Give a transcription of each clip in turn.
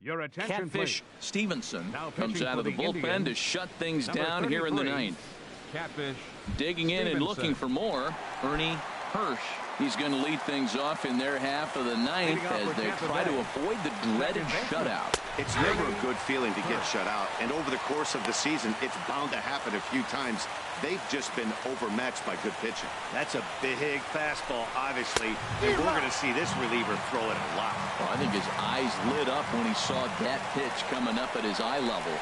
Your attention, Catfish please. Stevenson Now comes pitching out for of the the bullpen Indians, to shut things number down here in the 33, ninth. Catfish Digging in and looking Stevenson. for more, Ernie Hirsch. He's going to lead things off in their half of the ninth Leading off as for they Tampa try Bay. to avoid the dreaded shutout. It's never a good feeling to get shut out, and over the course of the season, it's bound to happen a few times. They've just been overmatched by good pitching. That's a big fastball, obviously, and we're going to see this reliever throw it a lot. Well, I think his eyes lit up when he saw that pitch coming up at his eye level.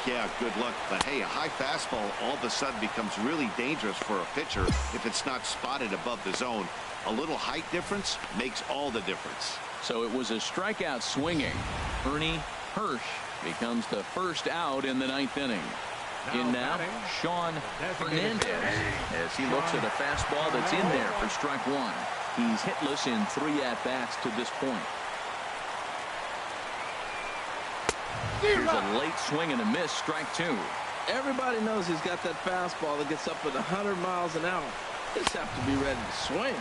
Yeah, good luck. But hey, a high fastball all of a sudden becomes really dangerous for a pitcher if it's not spotted above the zone. A little height difference makes all the difference. So it was a strikeout swinging. Ernie Hirsch becomes the first out in the ninth inning. In now, Sean Hernandez as he looks at a fastball that's in there for strike one. He's hitless in 3 at-bats to this point. Here's a late swing and a miss, strike 2. Everybody knows he's got that fastball that gets up at 100 miles an hour. Just have to be ready to swing.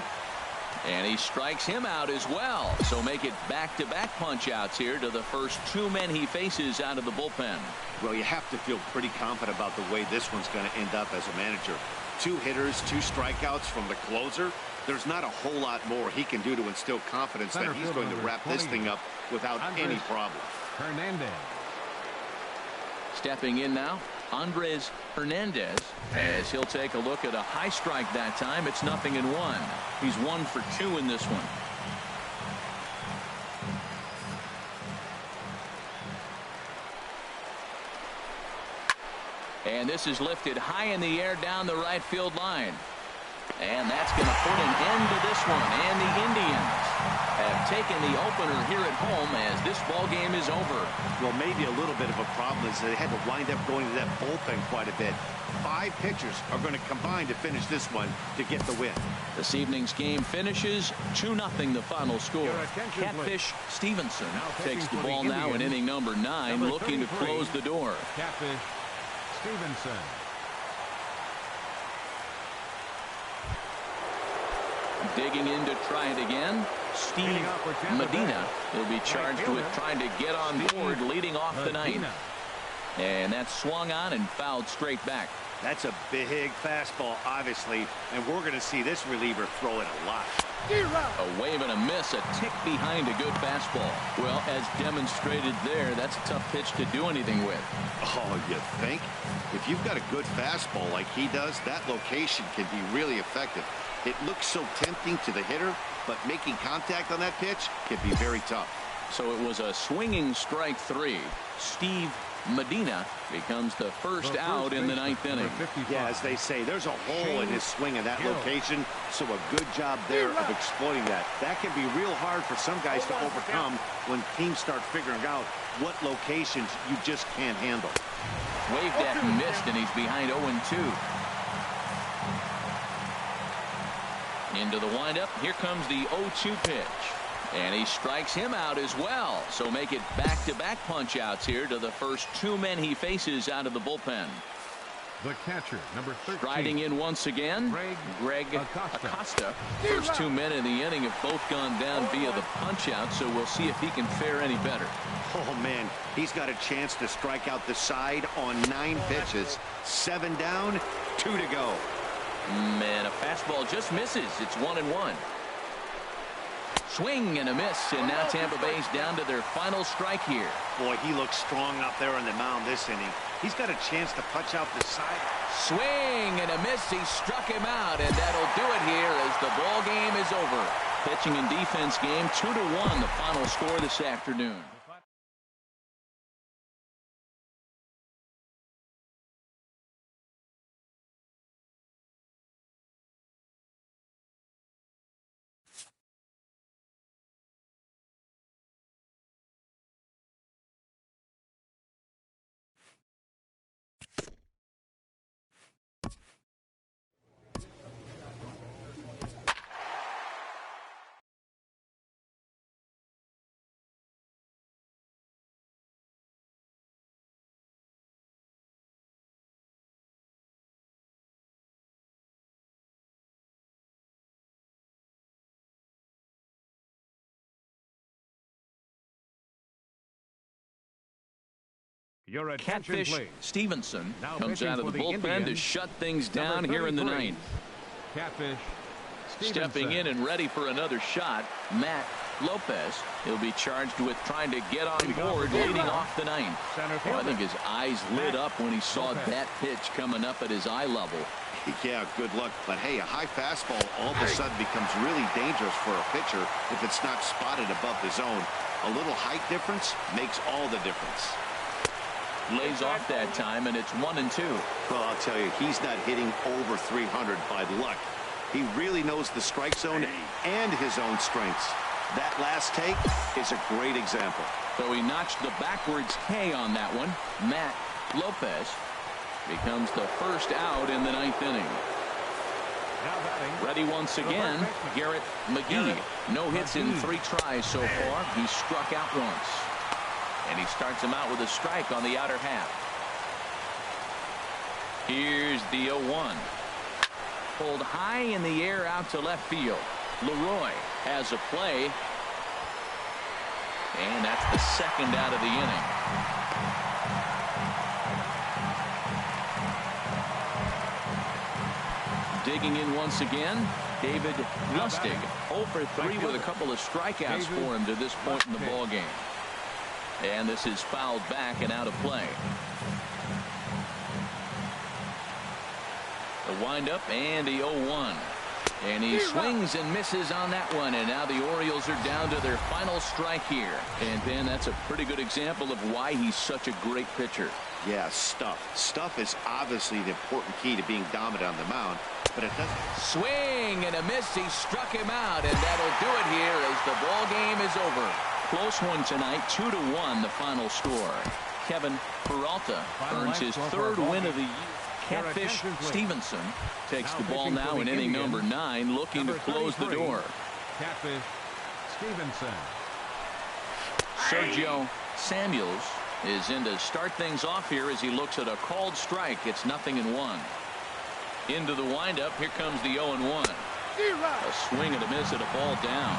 And he strikes him out as well. So make it back-to-back punch-outs here to the first 2 men he faces out of the bullpen. Well, you have to feel pretty confident about the way this one's going to end up as a manager. 2 hitters, 2 strikeouts from the closer. There's not a whole lot more he can do to instill confidence that he's going to wrap this thing up without any problem. Hernandez. Stepping in now, Andres Hernandez, as he'll take a look at a high strike that time. It's 0-1. He's 1 for 2 in this one. And this is lifted high in the air down the right field line. And that's going to put an end to this one. And the Indians have taken the opener here at home as this ball game is over. Well, maybe a little bit of a problem is they had to wind up going to that bullpen quite a bit. 5 pitchers are going to combine to finish this one to get the win. This evening's game finishes 2-0 the final score. Catfish Stevenson takes the ball now in inning number 9, looking to close the door. Catfish Stevenson. Digging in to try it again, Steve Medina will be charged with trying to get on board leading off the ninth. And that's swung on and fouled straight back. That's a big fastball, obviously, and we're going to see this reliever throw it a lot. A wave and a miss, a tick behind a good fastball. Well, as demonstrated there, that's a tough pitch to do anything with. Oh, you think? If you've got a good fastball like he does, that location can be really effective. It looks so tempting to the hitter, but making contact on that pitch can be very tough. So it was a swinging strike 3. Steve Medina becomes the first out in the ninth inning. Yeah, as they say, there's a hole in his swing in that location, so a good job there of exploiting that. That can be real hard for some guys to overcome when teams start figuring out what locations you just can't handle. Waved at and missed, and he's behind 0-2. Into the windup, here comes the 0-2 pitch. And he strikes him out as well. So make it back-to-back punch-outs here to the first 2 men he faces out of the bullpen. The catcher, number 13. Striding in once again, Greg Acosta. First 2 men in the inning have both gone down via the punch-out, so we'll see if he can fare any better. Oh, man, he's got a chance to strike out the side on 9 pitches. 7 down, 2 to go. Man, a fastball just misses. It's 1-1. Swing and a miss, and now Tampa Bay's down to their final strike here. Boy, he looks strong out there on the mound this inning. He's got a chance to punch out the side. Swing and a miss. He struck him out, and that'll do it here as the ball game is over. Pitching and defense game 2-1, the final score this afternoon. Your attention, Catfish please. Stevenson Now comes pitching out of for the the bullpen to Indians, shut things number down here in the 33. ninth. Catfish Stepping in and ready for another shot, Matt Lopez. He'll be charged with trying to get on board leading off the ninth. Well, I think his eyes lit up when he saw that pitch coming up at his eye level. Yeah, good luck. But hey, a high fastball all of a sudden becomes really dangerous for a pitcher if it's not spotted above the zone. A little height difference makes all the difference. Lays off that time, and it's 1-2. Well, I'll tell you, he's not hitting over 300 by luck. He really knows the strike zone and his own strengths. That last take is a great example. So he notched the backwards K on that one. Matt Lopez becomes the first out in the ninth inning. Ready once again, Garrett McGee. No hits in 3 tries so far. He struck out once. And he starts him out with a strike on the outer half. Here's the 0-1. Pulled high in the air out to left field. Leroy has a play. And that's the second out of the inning. Digging in once again, David Lustig. 0 for 3 with a couple of strikeouts for him to this point in the ball game. And this is fouled back and out of play. The windup and the 0-1. And he swings and misses on that one. And now the Orioles are down to their final strike here. And Ben, that's a pretty good example of why he's such a great pitcher. Yeah, stuff. Stuff is obviously the important key to being dominant on the mound, but it doesn't. Swing and a miss. He struck him out, and that'll do it here as the ball game is over. Close one tonight, 2-1 the final score. Kevin Peralta earns his 3rd win of the year. Catfish Stevenson takes the ball now in inning number 9, looking to close the door. Catfish Stevenson. Sergio Samuels is in to start things off here as he looks at a called strike. It's 0-1. Into the windup. Here comes the 0-1. A swing and a miss at a ball down.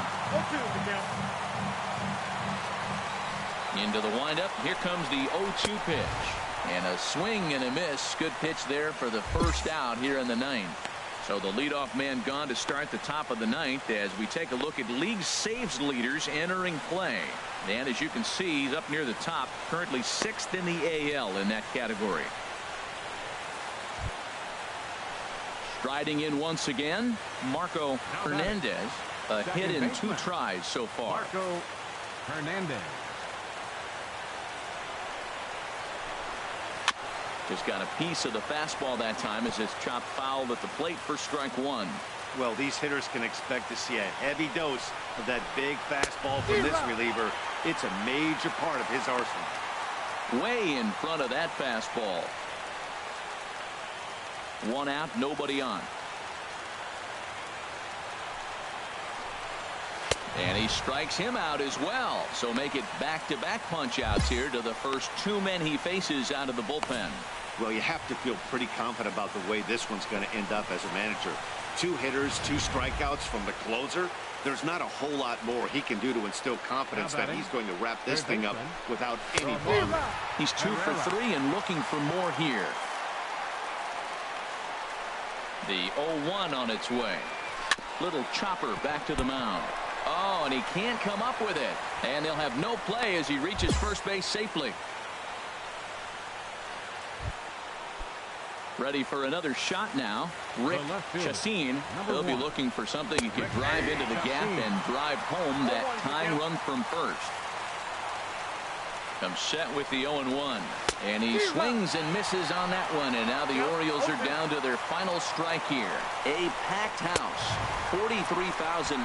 Into the windup. Here comes the 0-2 pitch. And a swing and a miss. Good pitch there for the first out here in the ninth. So the leadoff man gone to start the top of the ninth as we take a look at league saves leaders entering play. And as you can see, he's up near the top, currently 6th in the AL in that category. Striding in once again, Marco Hernandez. A hit in 2 tries so far. Marco Hernandez. Just got a piece of the fastball that time as it's chopped foul at the plate for strike 1. Well, these hitters can expect to see a heavy dose of that big fastball from this reliever. It's a major part of his arsenal. Way in front of that fastball. 1 out, nobody on. And he strikes him out as well. So make it back-to-back punch-outs here to the first 2 men he faces out of the bullpen. Well, you have to feel pretty confident about the way this one's going to end up as a manager. 2 hitters, 2 strikeouts from the closer. There's not a whole lot more he can do to instill confidence that he's going to wrap this thing up without any bother. He's 2 for 3 and looking for more here. The 0-1 on its way. Little chopper back to the mound. Oh, and he can't come up with it. And they'll have no play as he reaches first base safely. Ready for another shot now. Rick Chassin. He'll be looking for something he can drive into the gap and drive home that tying run from first. Comes set with the 0-1. And he swings and misses on that one. And now the Orioles are down to their final strike here. A packed house. 43,515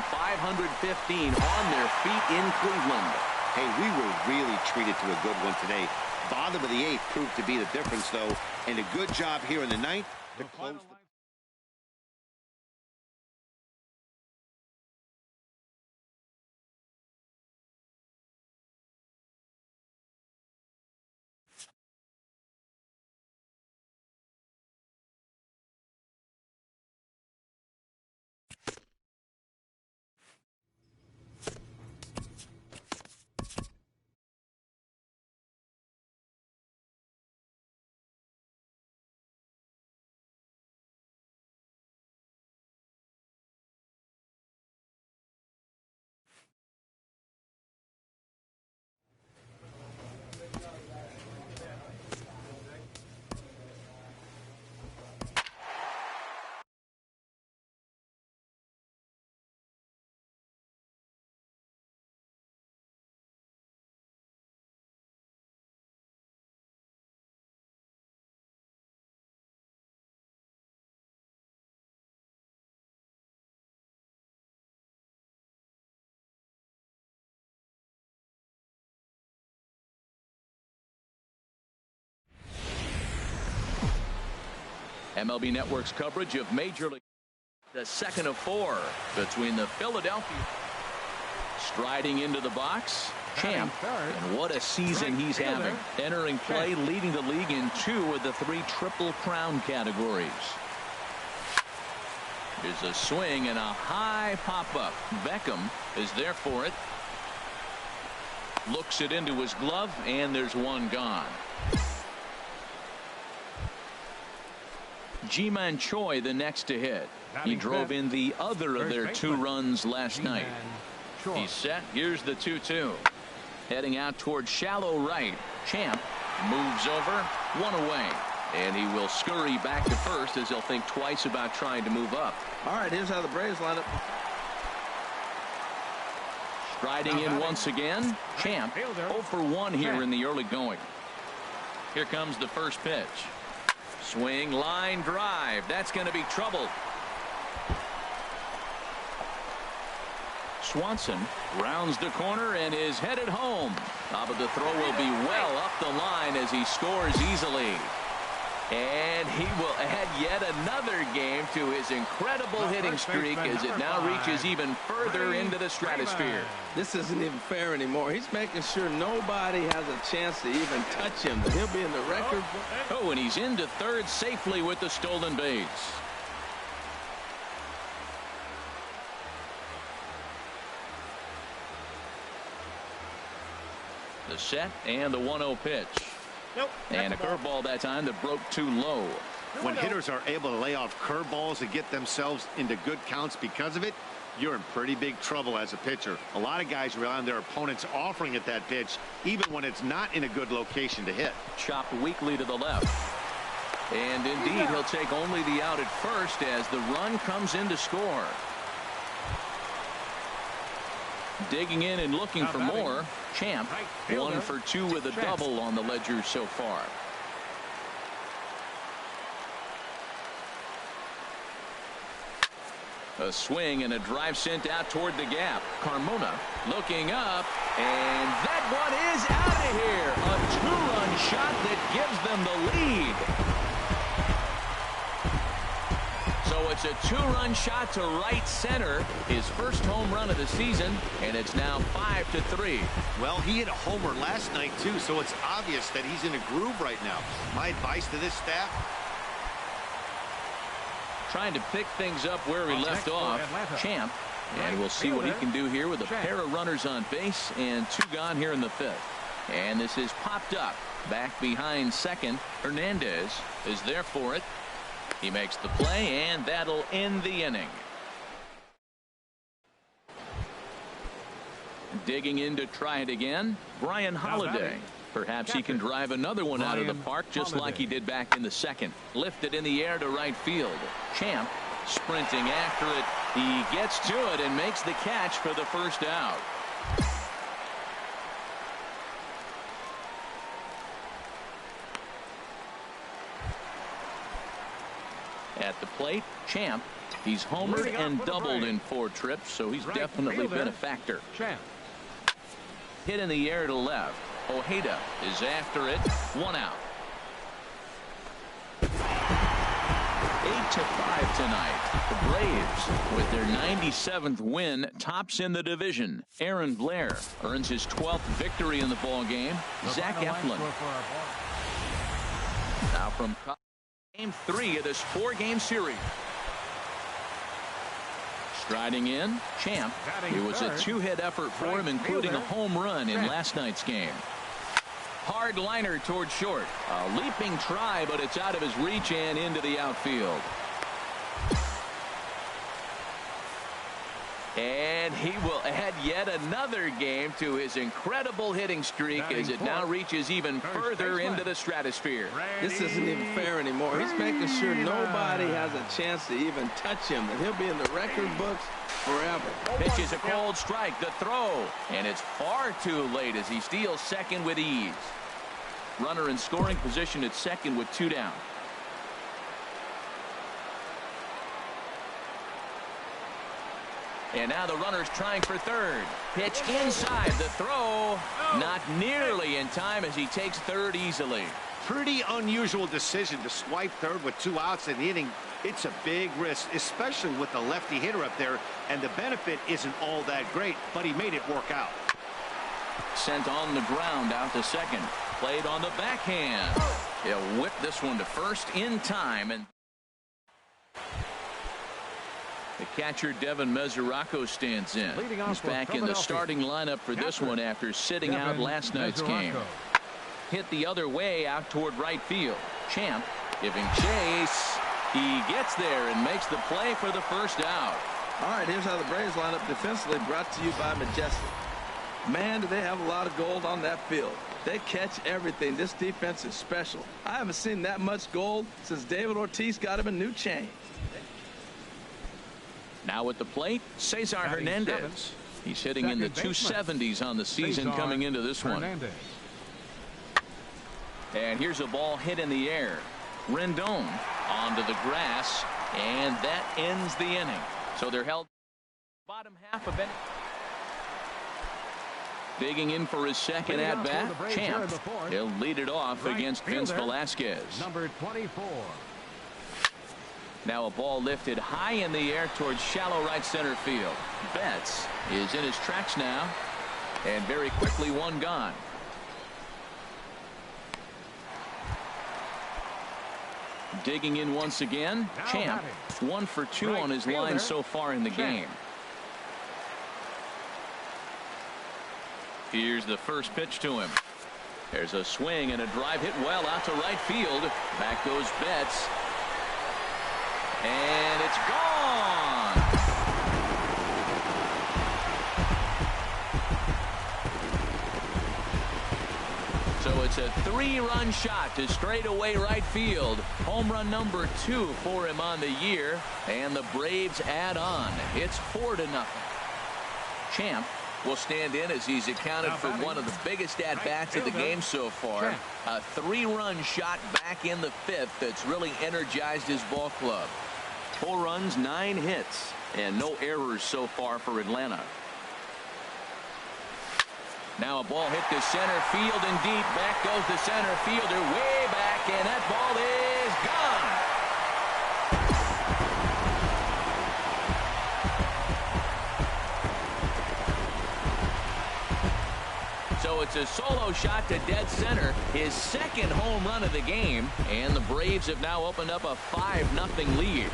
on their feet in Cleveland. Hey, we were really treated to a good one today. Bottom of the 8th proved to be the difference, though. And a good job here in the 9th to close the MLB Network's coverage of Major League. The second of 4 between the Philadelphia. Striding into the box, Champ, and what a season he's having. Entering play, leading the league in 2 of the 3 Triple Crown categories. Here's a swing and a high pop-up. Beckham is there for it. Looks it into his glove, and there's one gone. Ji-Man Choi the next to hit. He drove in the other of their 2 runs last night. He's set. Here's the 2-2. Heading out toward shallow right. Champ moves over, 1 away. And he will scurry back to first as he'll think twice about trying to move up. All right, here's how the Braves line up. Striding in once again. Champ 0 for 1 here in the early going. Here comes the first pitch. Swing, line drive. That's going to be trouble. Swanson rounds the corner and is headed home. But the throw will be well up the line as he scores easily. And he will add yet another game to his incredible hitting streak as it now reaches even further into the stratosphere. This isn't even fair anymore. He's making sure nobody has a chance to even touch him. He'll be in the record. Oh, and he's into third safely with the stolen base. The set and the 1-0 pitch. And a curveball that time that broke too low. When hitters are able to lay off curveballs and get themselves into good counts because of it, you're in pretty big trouble as a pitcher. A lot of guys rely on their opponents offering at that pitch, even when it's not in a good location to hit. Chopped weakly to the left. And indeed, he'll take only the out at first as the run comes in to score. Digging in and looking for more. Champ 1 for 2 with a double on the ledger so far. A swing and a drive sent out toward the gap. Carmona looking up, and that one is out of here. A 2-run shot that gives them the lead. So it's a 2-run shot to right center, his first home run of the season, and it's now 5-3. Well, he hit a homer last night too, so it's obvious that he's in a groove right now. My advice to this staff: trying to pick things up where he left off. Champ, and we'll see what he can do here with a pair of runners on base and 2 gone here in the 5th. And this is popped up back behind second. Hernandez is there for it. He makes the play, and that'll end the inning. Digging in to try it again, Brian Holiday. Perhaps he can drive another one out of the park just like he did back in the 2nd. Lifted in the air to right field. Champ sprinting after it. He gets to it and makes the catch for the first out. At the plate, Champ. He's homered and doubled in 4 trips, so he's definitely been a factor. Hit in the air to left. Ojeda is after it. 1 out. 8-5 tonight. The Braves, with their 97th win, tops in the division. Aaron Blair earns his 12th victory in the ball game. Zach Eflin. Now from Game 3 of this 4-game series. Striding in, Champ. It was a 2-hit effort for him, including a home run in last night's game. Hard liner toward short. A leaping try, but it's out of his reach and into the outfield. And he will add yet another game to his incredible hitting streak as it now reaches even further into the stratosphere. This isn't even fair anymore. He's making sure nobody has a chance to even touch him, and he'll be in the record books forever. Pitches a cold strike, the throw, and it's far too late as he steals second with ease. Runner in scoring position at second with 2 down. And now the runner's trying for third. Pitch inside, the throw not nearly in time as he takes third easily. Pretty unusual decision to swipe third with 2 outs in the inning. It's a big risk, especially with the lefty hitter up there, and the benefit isn't all that great, but he made it work out. Sent on the ground out to second. Played on the backhand. He'll whip this one to first in time. And the catcher Devin Mesoraco stands in. He's back in the starting lineup for this one after sitting out last night's game. Hit the other way out toward right field. Champ giving chase. He gets there and makes the play for the first out. All right, here's how the Braves line up defensively, brought to you by Majestic. Man, do they have a lot of gold on that field. They catch everything. This defense is special. I haven't seen that much gold since David Ortiz got him a new chain. Now at the plate, Cesar Hernandez. He's hitting in the 270s on the season coming into this one. And here's a ball hit in the air. Rendon onto the grass, and that ends the inning. So they're held bottom half of it. Digging in for his second at bat, Champ. He'll lead it off against Vince Velasquez. Number 24. Now a ball lifted high in the air towards shallow right center field. Betts is in his tracks now, and very quickly one gone. Digging in once again, Champ. 1 for 2 on his line so far in the game. Here's the first pitch to him. There's a swing and a drive hit well out to right field. Back goes Betts. And it's gone. So it's a 3-run shot to straightaway right field. Home run number 2 for him on the year. And the Braves add on. It's 4-0. Champ will stand in as he's accounted for one of the biggest at-bats of the game so far. A 3-run shot back in the 5th that's really energized his ball club. 4 runs, 9 hits, and no errors so far for Atlanta. Now a ball hit to center field and deep. Back goes the center fielder way back, and that ball is gone. So it's a solo shot to dead center, his second home run of the game, and the Braves have now opened up a 5-0 lead.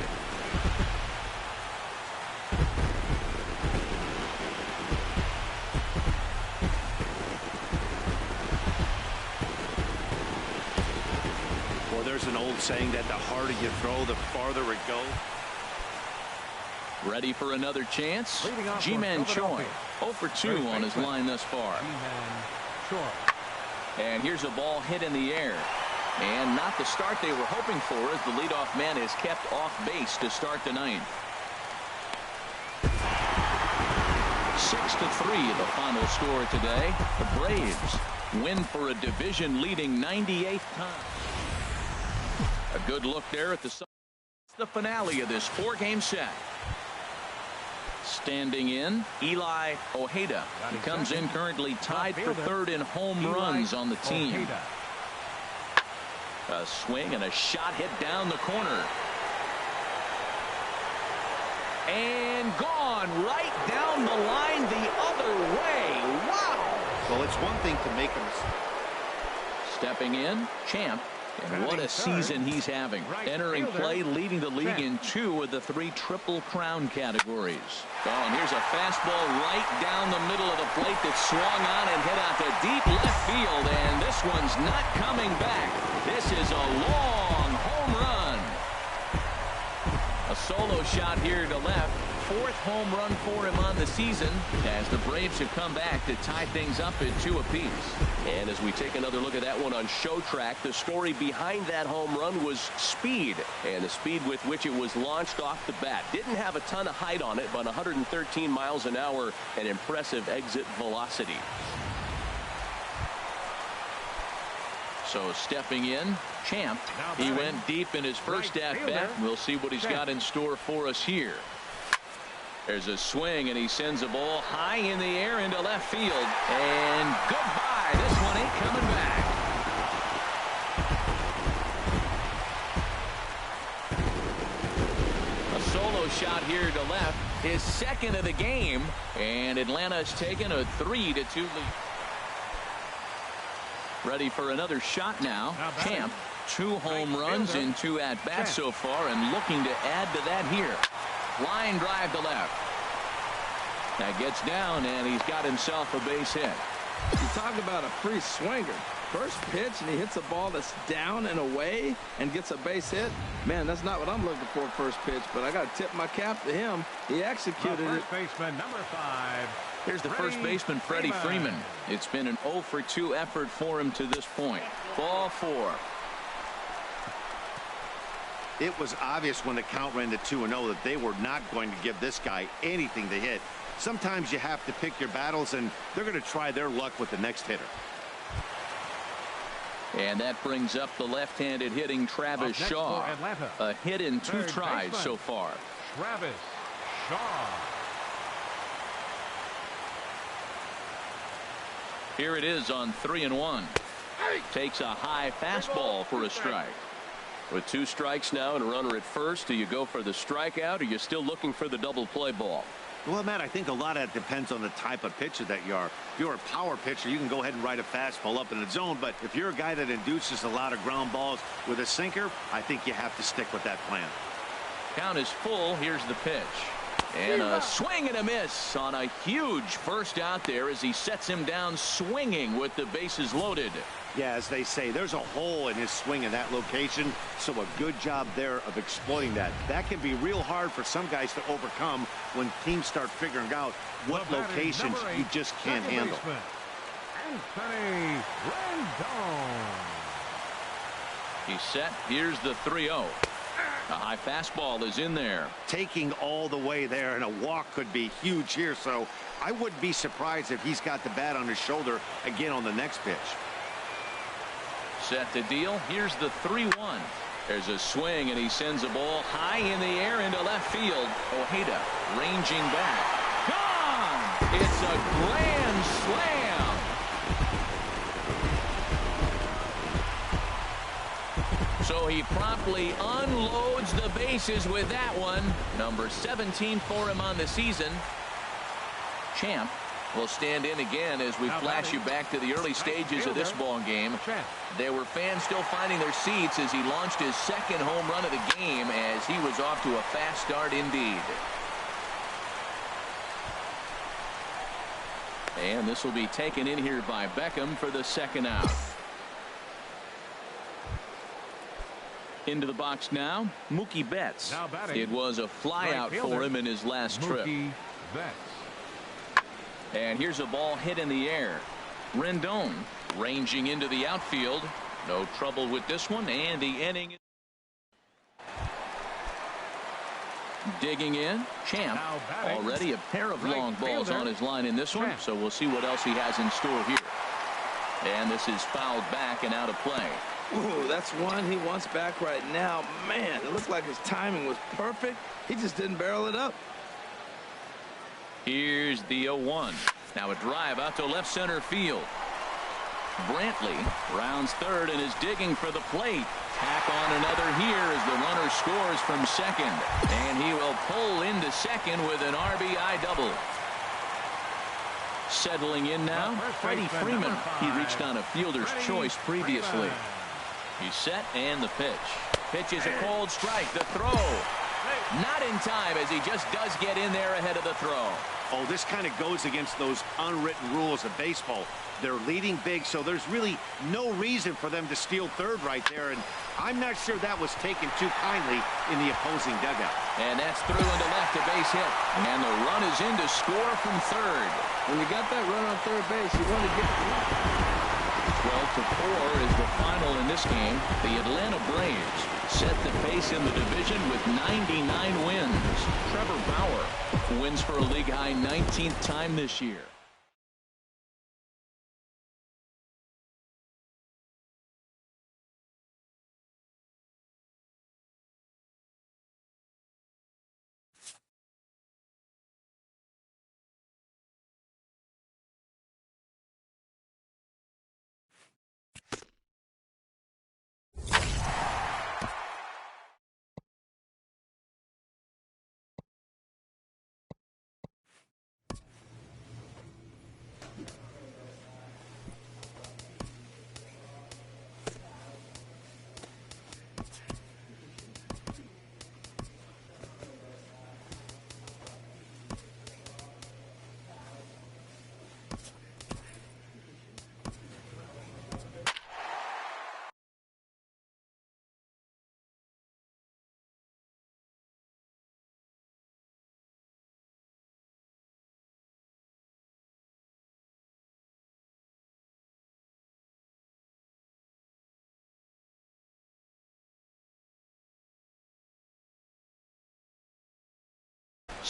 Well, there's an old saying that the harder you throw, the farther it goes. Ready for another chance? Ji-Man Choi, 0 for 2 on his line thus far. And here's a ball hit in the air. And not the start they were hoping for, as the leadoff man is kept off base to start the 9th. 6-3 the final score today. The Braves win for a division-leading 98th time. A good look there at the finale of this 4-game set. Standing in, Eli Ojeda. He comes in currently tied for 3rd in home runs on the team. A swing and a shot hit down the corner. And gone right down the line the other way. Wow. Well, it's one thing to make a mistake. Stepping in, Champ. And what a season he's having. Entering play, leading the league in 2 of the 3 Triple Crown categories. Oh, and here's a fastball right down the middle of the plate that swung on and hit out to deep left field. And this one's not coming back. This is a long home run. A solo shot here to left. 4th home run for him on the season, as the Braves have come back to tie things up at 2 apiece. And as we take another look at that one on Show Track, the story behind that home run was speed, and the speed with which it was launched off the bat. Didn't have a ton of height on it, but 113 miles an hour, an impressive exit velocity. So stepping in, Champ. He went deep in his first at-bat. We'll see what he's got in store for us here. There's a swing, and he sends a ball high in the air into left field. And goodbye. This one ain't coming back. solo shot here to left, his second of the game, and Atlanta's taken a 3-2 lead. Ready for another shot now. Champ, 2 home runs in 2 at-bats so far, and looking to add to that here. Line drive to left. That gets down, and he's got himself a base hit. You talk about a free swinger. First pitch, and he hits a ball that's down and away and gets a base hit. Man, that's not what I'm looking for first pitch, but I got to tip my cap to him. He executed it. First baseman, number 5. Here's the first baseman, Freddie Freeman. It's been an 0-for-2 effort for him to this point. Ball 4. It was obvious when the count ran to 2-0 that they were not going to give this guy anything to hit. Sometimes you have to pick your battles, and they're going to try their luck with the next hitter. And that brings up the left-handed hitting Travis Shaw. A hit in 2 tries so far. Travis Shaw. Here it is on 3-1. Takes a high fastball for a strike. With 2 strikes now and a runner at first, do you go for the strikeout, or are you still looking for the double play ball? Well, Matt, I think a lot of that depends on the type of pitcher that you are. If you're a power pitcher, you can go ahead and ride a fastball up in the zone. But if you're a guy that induces a lot of ground balls with a sinker, I think you have to stick with that plan. Count is full. Here's the pitch. And a swing and a miss on a huge first out there as he sets him down swinging with the bases loaded. Yeah, as they say, there's a hole in his swing in that location, so a good job there of exploiting that. That can be real hard for some guys to overcome when teams start figuring out what locations you just can't handle. Anthony Rendon. He's set. Here's the 3-0. A high fastball is in there. Taking all the way there, and a walk could be huge here, so I wouldn't be surprised if he's got the bat on his shoulder again on the next pitch. Set to deal. Here's the 3-1. There's a swing, and he sends a ball high in the air into left field. Ojeda ranging back. Gone! It's a grand slam. So he promptly unloads the bases with that one. Number 17 for him on the season. Champ will stand in again as we flash you back to the early stages of this ball game. There were fans still finding their seats as he launched his second home run of the game, as he was off to a fast start indeed. And this will be taken in here by Beckham for the second out. Into the box now, Mookie Betts. It was a flyout for him in his last trip. And here's a ball hit in the air. Rendon ranging into the outfield. No trouble with this one, and the inning. Digging in, Champ. Already a pair of long balls on his line in this one, so we'll see what else he has in store here. And this is fouled back and out of play. Ooh, that's one he wants back right now. Man, it looked like his timing was perfect. He just didn't barrel it up. Here's the 0-1. Now a drive out to left center field. Brantley rounds third and is digging for the plate. Tack on another here as the runner scores from second. And he will pull into second with an RBI double. Settling in now, Freddie Freeman. He reached on a fielder's choice previously. He's set, and the pitch. Pitch is a cold strike. The throw. Not in time, as he just does get in there ahead of the throw. Oh, this kind of goes against those unwritten rules of baseball. They're leading big, so there's really no reason for them to steal third right there, and I'm not sure that was taken too kindly in the opposing dugout. And that's through into left, a base hit. And the run is in to score from third. When you got that run on third base, you want to get 12-4 is the final in this game. The Atlanta Braves set the pace in the division with 99 wins. Trevor Bauer wins for a league-high 19th time this year.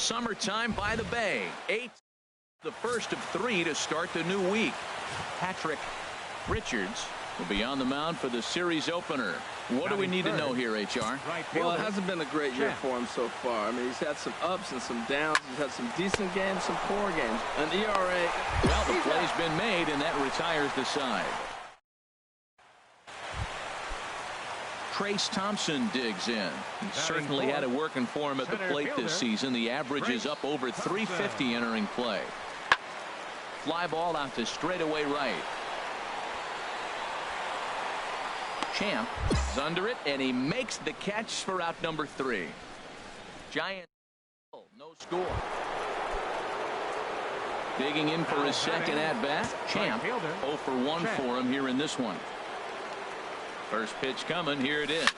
Summertime by the Bay. 8, the first of 3 to start the new week. Patrick Richards will be on the mound for the series opener. What do we need to know here, HR? Well, it hasn't been a great year for him so far. I mean, he's had some ups and some downs. He's had some decent games, some poor games. An ERA. Well, the play's been made, and that retires the side. Trace Thompson digs in. He certainly had it working for him at the plate this season. The average is up over 350 entering play. Fly ball out to straightaway right. Champ is under it, and he makes the catch for out number 3. Giant, no score. Digging in for his second at-bat. Champ 0 for 1 for him here in this one. First pitch coming. Here it is.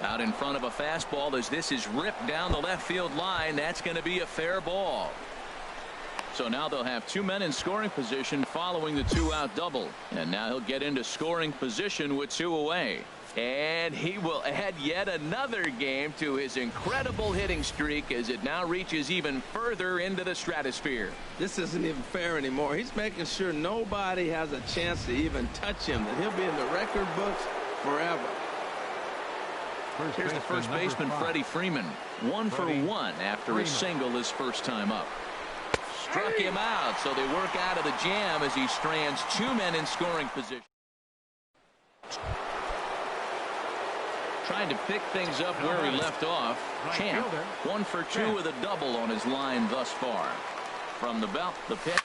Out in front of a fastball as this is ripped down the left field line. That's going to be a fair ball. So now they'll have 2 men in scoring position following the 2-out double. And now he'll get into scoring position with 2 away. And he will add yet another game to his incredible hitting streak as it now reaches even further into the stratosphere. This isn't even fair anymore. He's making sure nobody has a chance to even touch him, that he'll be in the record books forever. Here's the first baseman, Freddie Freeman. 1 for 1 after a single his first time up. Struck him out, so they work out of the jam as he strands 2 men in scoring position. Trying to pick things up where he left off. Champ 1 for 2 with a double on his line thus far. From the belt, the pitch.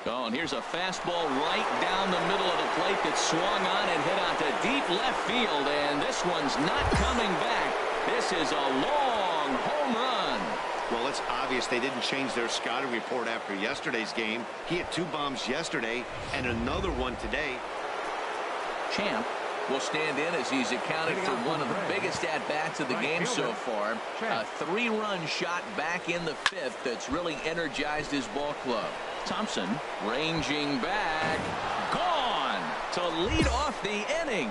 Oh, and here's a fastball right down the middle of the plate that swung on and hit onto deep left field, and this one's not coming back. This is a long home run. Well, it's obvious they didn't change their scouting report after yesterday's game. He had 2 bombs yesterday and another one today. Champ will stand in as he's accounted for one of the biggest at-bats of the game so far. A 3-run shot back in the 5th that's really energized his ball club. Thompson ranging back, gone to lead off the inning.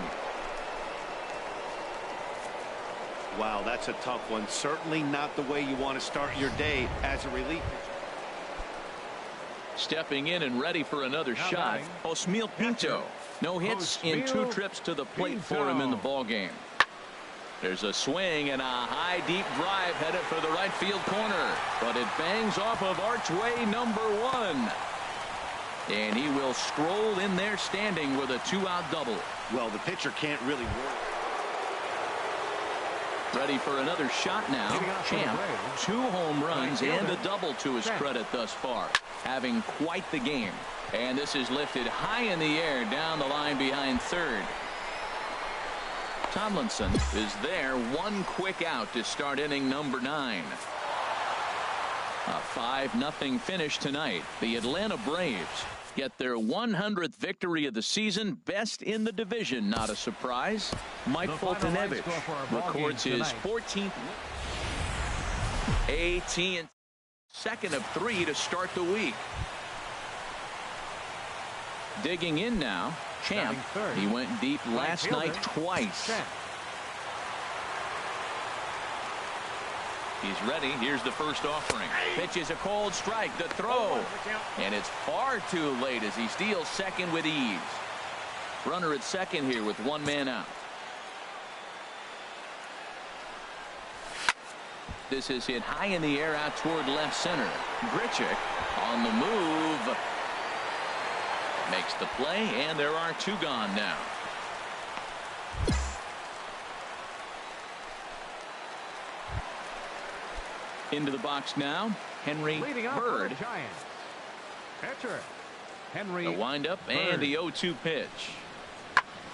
Wow, that's a tough one. Certainly not the way you want to start your day as a relief. Stepping in and ready for another shot, Osmeal Pinto. No hits in 2 trips to the plate for him in the ball game. There's a swing and a high deep drive headed for the right field corner, but it bangs off of archway number 1. And he will stroll in there standing with a 2-out double. Well, the pitcher can't really work. Ready for another shot now. Champ, 2 home runs and a double to his credit thus far, having quite the game. And this is lifted high in the air down the line behind third. Tomlinson is there, 1 quick out to start inning number 9. A 5-0 finish tonight. The Atlanta Braves get their 100th victory of the season, best in the division. Not a surprise. Mike Foltynewicz records his 14th. AT&T, second of 3 to start the week. Digging in now, Champ. He went deep last night twice. He's ready. Here's the first offering. Pitch is a cold strike. The throw. And it's far too late as he steals second with ease. Runner at second here with 1 man out. This is hit high in the air out toward left center. Grichuk on the move. Makes the play, and there are 2 gone now. Into the box now, Henry Bird. Pitcher, Henry. The windup and the 0-2 pitch.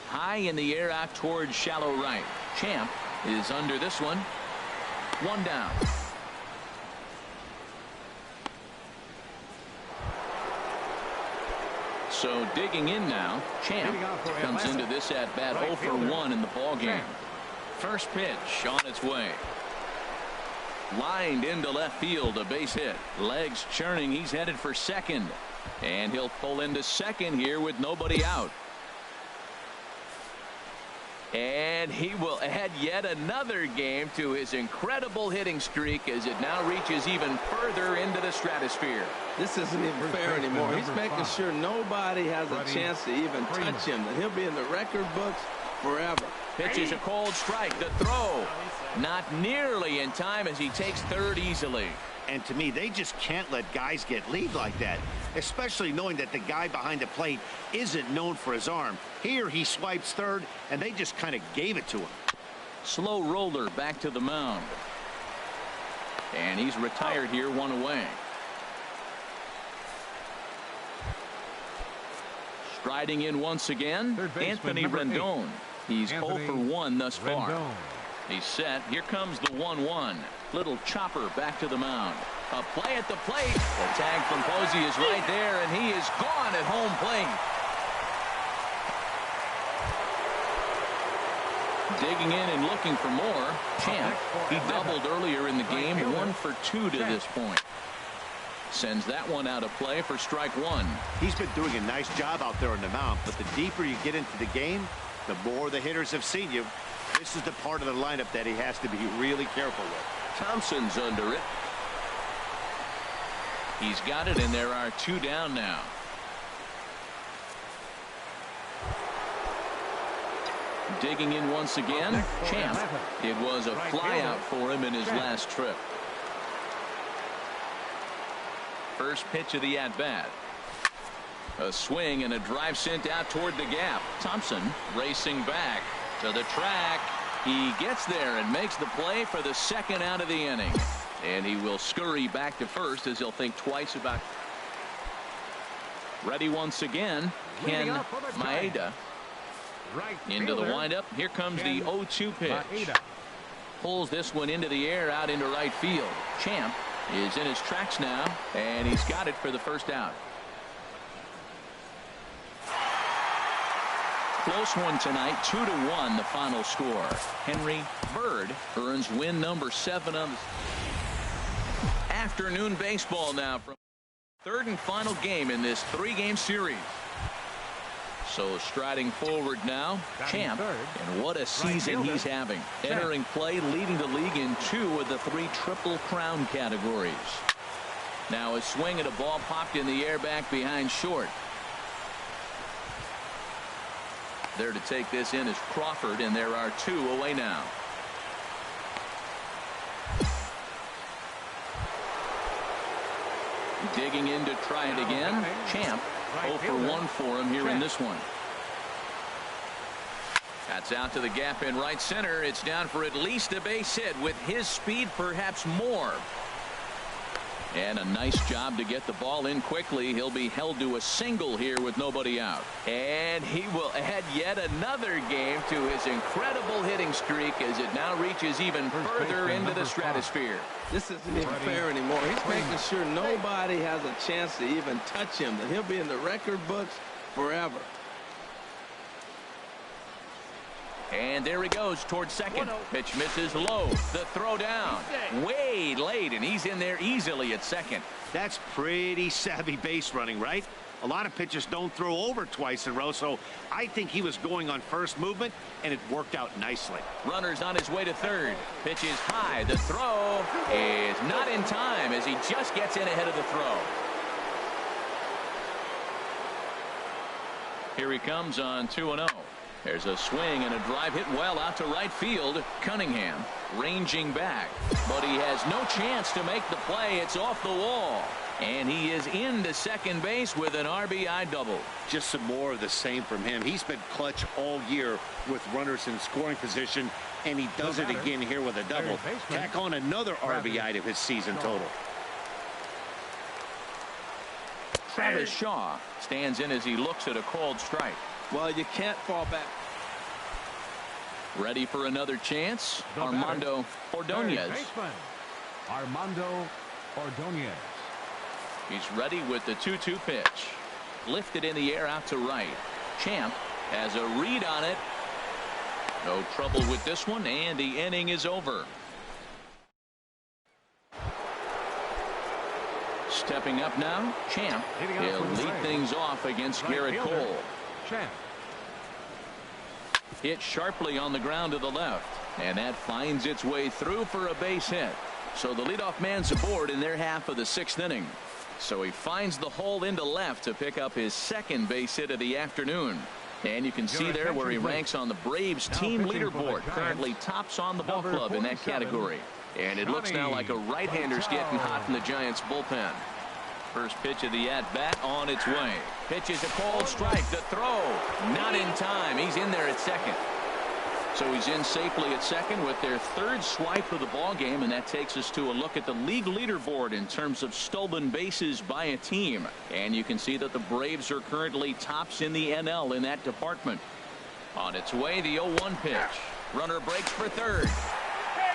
High in the air out towards shallow right. Champ is under this one. 1 down. So digging in now, Champ comes into this at bat 0 for 1 in the ball game. First pitch on its way. Lined into left field, a base hit. Legs churning, he's headed for second. And he'll pull into second here with nobody out. And he will add yet another game to his incredible hitting streak as it now reaches even further into the stratosphere. This isn't even fair anymore. He's making sure nobody has a chance to even touch him, and he'll be in the record books forever. Pitches a cold strike. The throw not nearly in time as he takes third easily. And to me, they just can't let guys get lead like that, especially knowing that the guy behind the plate isn't known for his arm. Here he swipes third, and they just kind of gave it to him. Slow roller back to the mound. And he's retired here, one away. Striding in once again, Anthony Rendon. He's 0 for 1 thus far. He's set. Here comes the 1-1. Little chopper back to the mound. A play at the plate. The tag from Posey is right there, and he is gone at home plate. Digging in and looking for more. Champ, he doubled earlier in the game, 1 for 2 to this point. Sends that one out of play for strike one. He's been doing a nice job out there on the mound, but the deeper you get into the game, the more the hitters have seen you. This is the part of the lineup that he has to be really careful with. Thompson's under it. He's got it, and there are 2 down now. Digging in once again, Champ. It was a flyout for him in his last trip. First pitch of the at-bat. A swing and a drive sent out toward the gap. Thompson racing back to the track. He gets there and makes the play for the second out of the inning. And he will scurry back to first as he'll think twice about. Ready once again, Ken Maeda. Into the windup. Here comes the 0-2 pitch. Pulls this one into the air out into right field. Champ is in his tracks now, and he's got it for the first out. Close one tonight, 2-1 the final score. Henry Bird earns win number 7 of afternoon baseball now from third and final game in this 3-game series. So striding forward now, Champ, and what a season he's having. Entering play, leading the league in 2 of the 3 Triple Crown categories. Now a swing at a ball popped in the air back behind short. There to take this in is Crawford, and there are 2 away now. Digging in to try it again. Champ, 0 for 1 for him here in this one. That's out to the gap in right center. It's down for at least a base hit, with his speed perhaps more. And a nice job to get the ball in quickly. He'll be held to a single here with nobody out. And he will add yet another game to his incredible hitting streak as it now reaches even further into the stratosphere. This isn't even fair anymore. He's making sure nobody has a chance to even touch him, and he'll be in the record books forever. And there he goes towards second. Pitch misses low. The throw down way late, and he's in there easily at second. That's pretty savvy base running, right? A lot of pitchers don't throw over twice in a row, so I think he was going on first movement, and it worked out nicely. Runner's on his way to third. Pitch is high. The throw is not in time as he just gets in ahead of the throw. Here he comes on 2-0. There's a swing and a drive hit well out to right field. Cunningham ranging back, but he has no chance to make the play. It's off the wall, and he is into second base with an RBI double. Just some more of the same from him. He's been clutch all year with runners in scoring position, and he does it again here with a double. Tack on another RBI to his season total. Travis Shaw stands in as he looks at a called strike. Well, you can't fall back. Ready for another chance. Armando Ordonez. Armando Ordonez. He's ready with the 2-2 pitch. Lifted in the air out to right. Champ has a read on it. No trouble with this one, and the inning is over. Stepping up now, Champ. He'll lead things off against Garrett Cole. Champ. Hit sharply on the ground to the left. And that finds its way through for a base hit. So the leadoff man's aboard in their half of the 6th inning. So he finds the hole into left to pick up his 2nd base hit of the afternoon. And you can see there where he ranks on the Braves team leaderboard. Currently tops on the ball club in that category. And it looks now like a right-hander's getting hot in the Giants bullpen. First pitch of the at-bat on its way. Pitch is a cold strike. The throw not in time. He's in there at second. So he's in safely at second with their 3rd swipe of the ball game, and that takes us to a look at the league leaderboard in terms of stolen bases by a team. And you can see that the Braves are currently tops in the NL in that department. On its way, the 0-1 pitch. Runner breaks for third,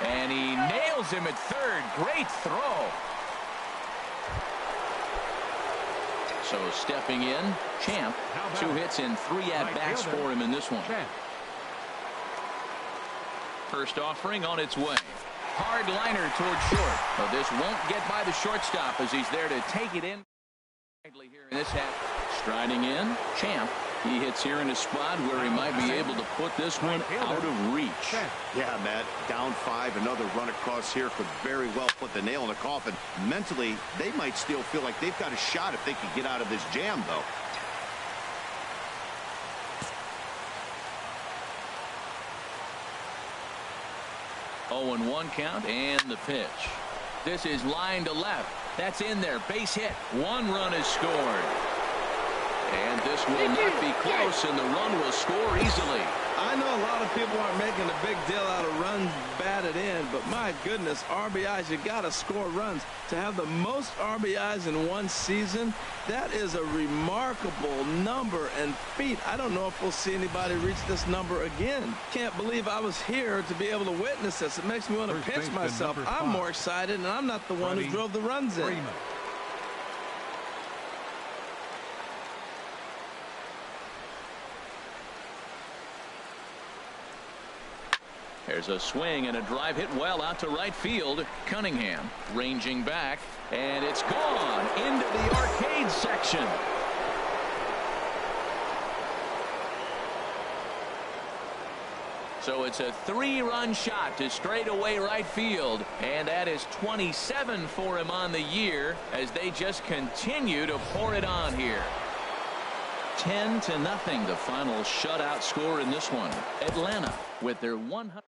and he nails him at third. Great throw. So stepping in, Champ. 2 hits and 3 at-bats for him in this one. First offering on its way. Hard liner towards short. But this won't get by the shortstop as he's there to take it in. Here in this half. Striding in, Champ. He hits here in a spot where he might be able to put this one out of reach. Yeah, Matt, down 5. Another run across here could very well put the nail in the coffin. Mentally, they might still feel like they've got a shot if they can get out of this jam, though. 0-1 count and the pitch. This is line to left. That's in there. Base hit. 1 run is scored. And this will not be close, and the run will score easily. I know a lot of people aren't making a big deal out of runs batted in, but my goodness, RBIs, you got to score runs. To have the most RBIs in one season, that is a remarkable number and feat. I don't know if we'll see anybody reach this number again. Can't believe I was here to be able to witness this. It makes me want to pinch myself. I'm more excited, and I'm not the one who drove the runs in. There's a swing and a drive hit well out to right field. Cunningham ranging back, and it's gone into the arcade section. So it's a 3-run shot to straightaway right field, and that is 27 for him on the year as they just continue to pour it on here. 10-0, the final shutout score in this one. Atlanta with their 100.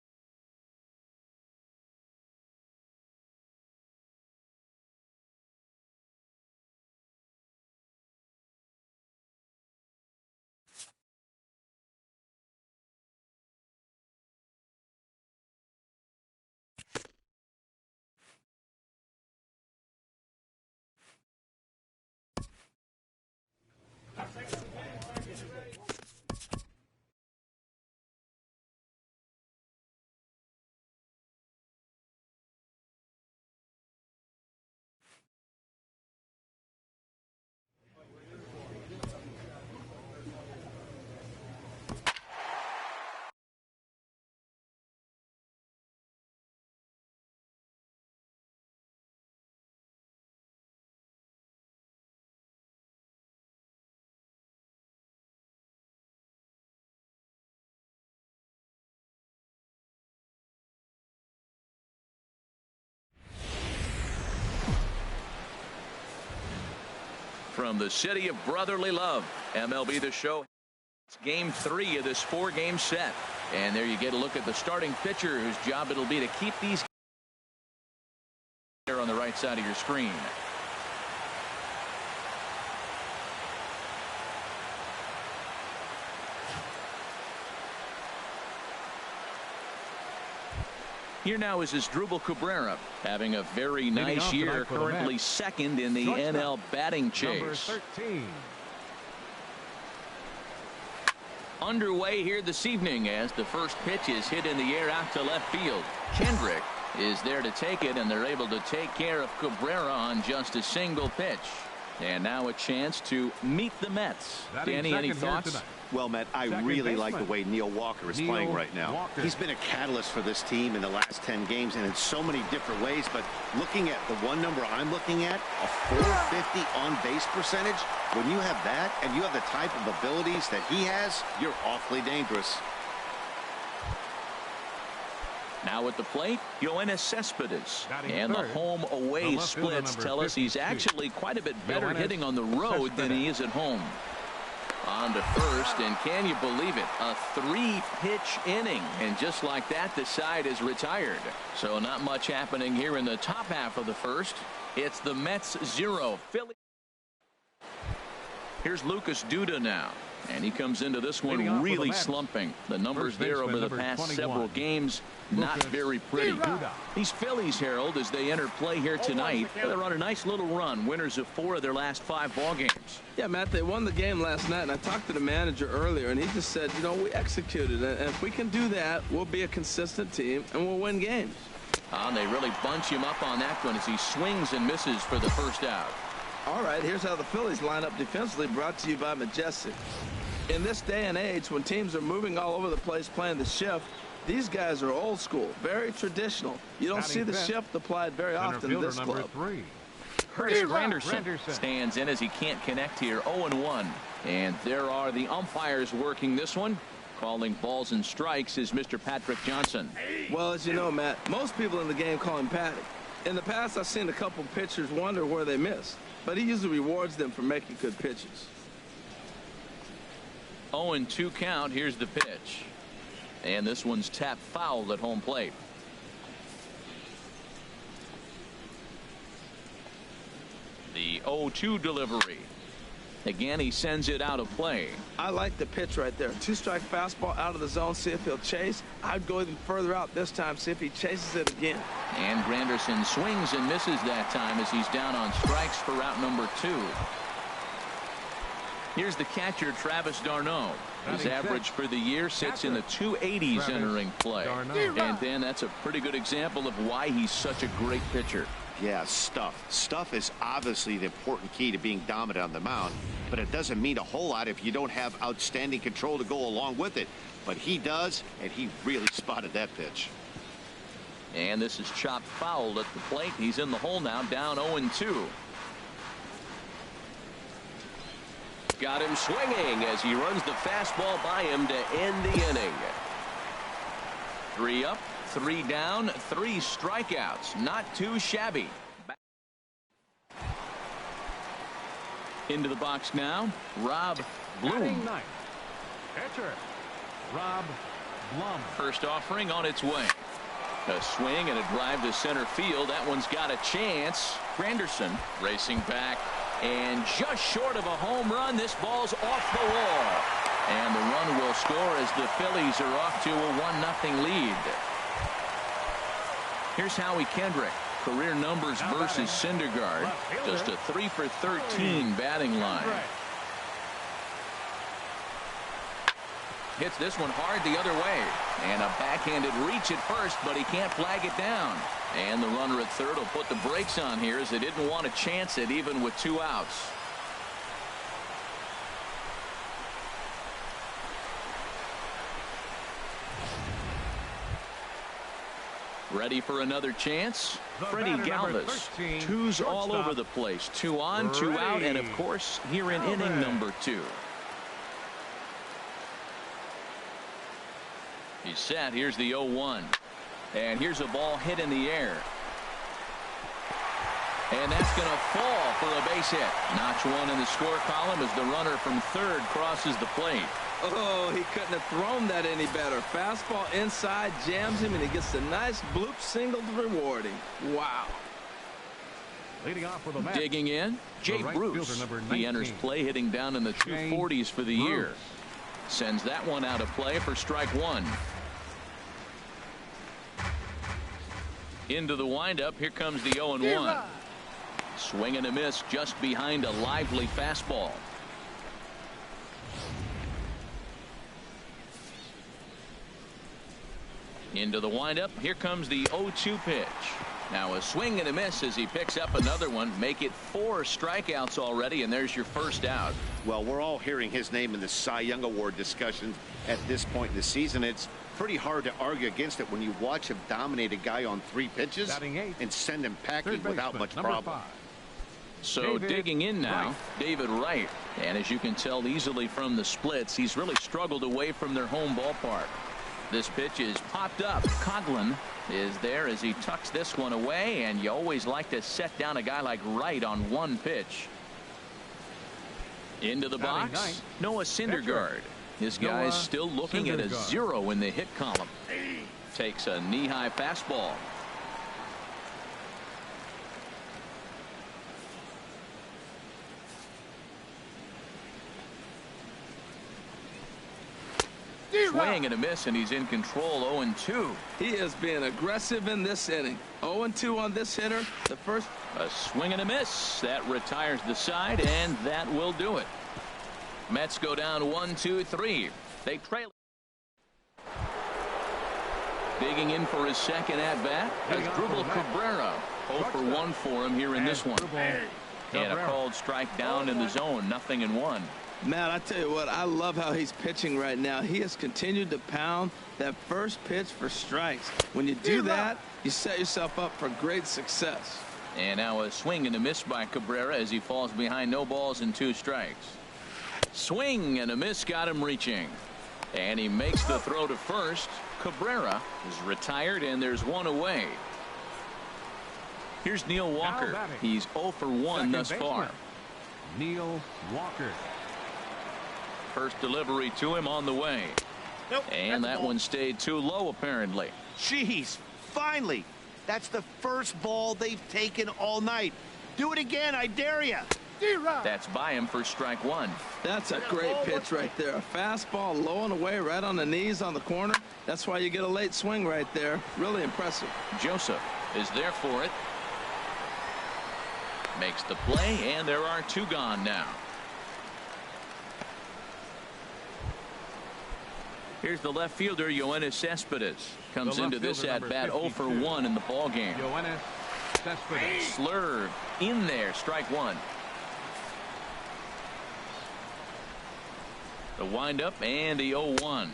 From the city of brotherly love, MLB The Show. It's game 3 of this 4-game set. And there you get a look at the starting pitcher whose job it'll be to keep these there on the right side of your screen. Here now is Asdrubal Cabrera having a very nice year, currently 2nd in the NL batting chase. Underway here this evening as the first pitch is hit in the air out to left field. Kendrick is there to take it, and they're able to take care of Cabrera on just a single pitch. And now a chance to meet the Mets. Danny, any thoughts? Well, Matt, I really like the way Neil Walker is playing right now. He's been a catalyst for this team in the last 10 games and in so many different ways. But looking at the one number I'm looking at, a 450 on-base percentage, when you have that and you have the type of abilities that he has, you're awfully dangerous. Now at the plate, Yoenis Cespedes. Batting And the third, home-away the left fielder, splits number tell us he's 52. actually quite a bit better Yoenis hitting on the road than he is at home. On to first, and can you believe it? A 3-pitch inning. And just like that, the side is retired. So not much happening here in the top half of the first. It's the Mets 0. Philly. Here's Lucas Duda now. And he comes into this one really slumping. The numbers there over the past several games, not very pretty. These Phillies, Harold, as they enter play here tonight, they're on a nice little run. Winners of 4 of their last 5 ball games. Yeah, Matt, they won the game last night, and I talked to the manager earlier, and he just said, you know, we executed it, and if we can do that, we'll be a consistent team, and we'll win games. And they really bunch him up on that one as he swings and misses for the first out. All right, here's how the Phillies line up defensively, brought to you by Majestic. In this day and age, when teams are moving all over the place playing the shift, these guys are old school, very traditional. You don't see the shift applied very often in this club. Curtis Granderson stands in as he can't connect here. 0-1. And there are the umpires working this one. Calling balls and strikes is Mr. Patrick Johnson. Well, as you know, Matt, most people in the game call him Patty. In the past, I've seen a couple pitchers wonder where they miss, but he usually rewards them for making good pitches. 0-2 count. Here's the pitch. And this one's tapped foul at home plate. The 0-2 delivery. Again, he sends it out of play. I like the pitch right there. 2-strike fastball out of the zone. See if he'll chase. I'd go even further out this time. See if he chases it again. And Granderson swings and misses that time as he's down on strikes for out number 2. Here's the catcher, Travis d'Arnaud. His average for the year sits in the 280s entering play. And then that's a pretty good example of why he's such a great pitcher. Yeah, stuff. Stuff is obviously the important key to being dominant on the mound, but it doesn't mean a whole lot if you don't have outstanding control to go along with it. But he does, and he really spotted that pitch. And this is chopped foul at the plate. He's in the hole now, down 0-2. Got him swinging as he runs the fastball by him to end the inning. 3 up, 3 down, 3 strikeouts. Not too shabby. Into the box now, Rob Bloom. Catcher, Rob Blum. First offering on its way. A swing and a drive to center field. That one's got a chance. Granderson racing back. And just short of a home run, this ball's off the wall. And the run will score as the Phillies are off to a 1-0 lead. Here's Howie Kendrick. Career numbers versus Syndergaard. Just a 3 for 13 batting line. Hits this one hard the other way. And a backhanded reach at first, but he can't flag it down. And the runner at third will put the brakes on here as they didn't want to chance it even with 2 outs. Ready for another chance? Freddie Galvis. 2s all over the place. 2 on, 2 out, and of course here in inning number 2. He's set. Here's the 0-1. And here's a ball hit in the air. And that's going to fall for a base hit. Notch 1 in the score column as the runner from third crosses the plate. Oh, he couldn't have thrown that any better. Fastball inside, jams him, and he gets a nice bloop single to reward him. Wow. Leading off with a match. Digging in, Jay Bruce. He enters play hitting down in the 240s for the year. Sends that one out of play for strike 1. Into the windup. Here comes the 0-1. Swing and a miss just behind a lively fastball. Into the windup. Here comes the 0-2 pitch. Now a swing and a miss as he picks up another one. Make it 4 strikeouts already, and there's your first out. Well, we're all hearing his name in the Cy Young Award discussion at this point in the season. It's pretty hard to argue against it when you watch him dominate a guy on 3 pitches and send him packing without much problem. So digging in now, David Wright. And as you can tell easily from the splits, he's really struggled away from their home ballpark. This pitch is popped up. Coghlan is there as he tucks this one away, and you always like to set down a guy like Wright on one pitch. Into the box, Noah Syndergaard. This guy's still looking at a 0 in the hit column. Takes a knee-high fastball. Swing and a miss, and he's in control. 0-2. He is being aggressive in this inning. 0-2 on this hitter. The first. A swing and a miss. That retires the side, and that will do it. Mets go down 1-2-3. They trail. Digging in for his second at-bat is Drupal Cabrera. 0-for-1 for him here in this one. And a called strike down in the zone. 0-1. Matt, I tell you what, I love how he's pitching right now. He has continued to pound that first pitch for strikes. When you do that, you set yourself up for great success. And now a swing and a miss by Cabrera as he falls behind 0 balls and 2 strikes. Swing and a miss got him reaching. And he makes the throw to first. Cabrera is retired, and there's 1 away. Here's Neil Walker. He's 0-for-1 thus far. Neil Walker. First delivery to him on the way. And that one stayed too low, apparently. Jeez, finally. That's the first ball they've taken all night. Do it again, I dare you. That's by him for strike 1. That's a great pitch right there. A fastball low and away right on the knees on the corner. That's why you get a late swing right there. Really impressive. Joseph is there for it. Makes the play, and there are 2 gone now. Here's the left fielder, Yoenis Cespedes. Comes into this at-bat 0-for-1 in the ballgame. Yoenis Cespedes. Slurve in there, strike 1. The windup and the 0-1.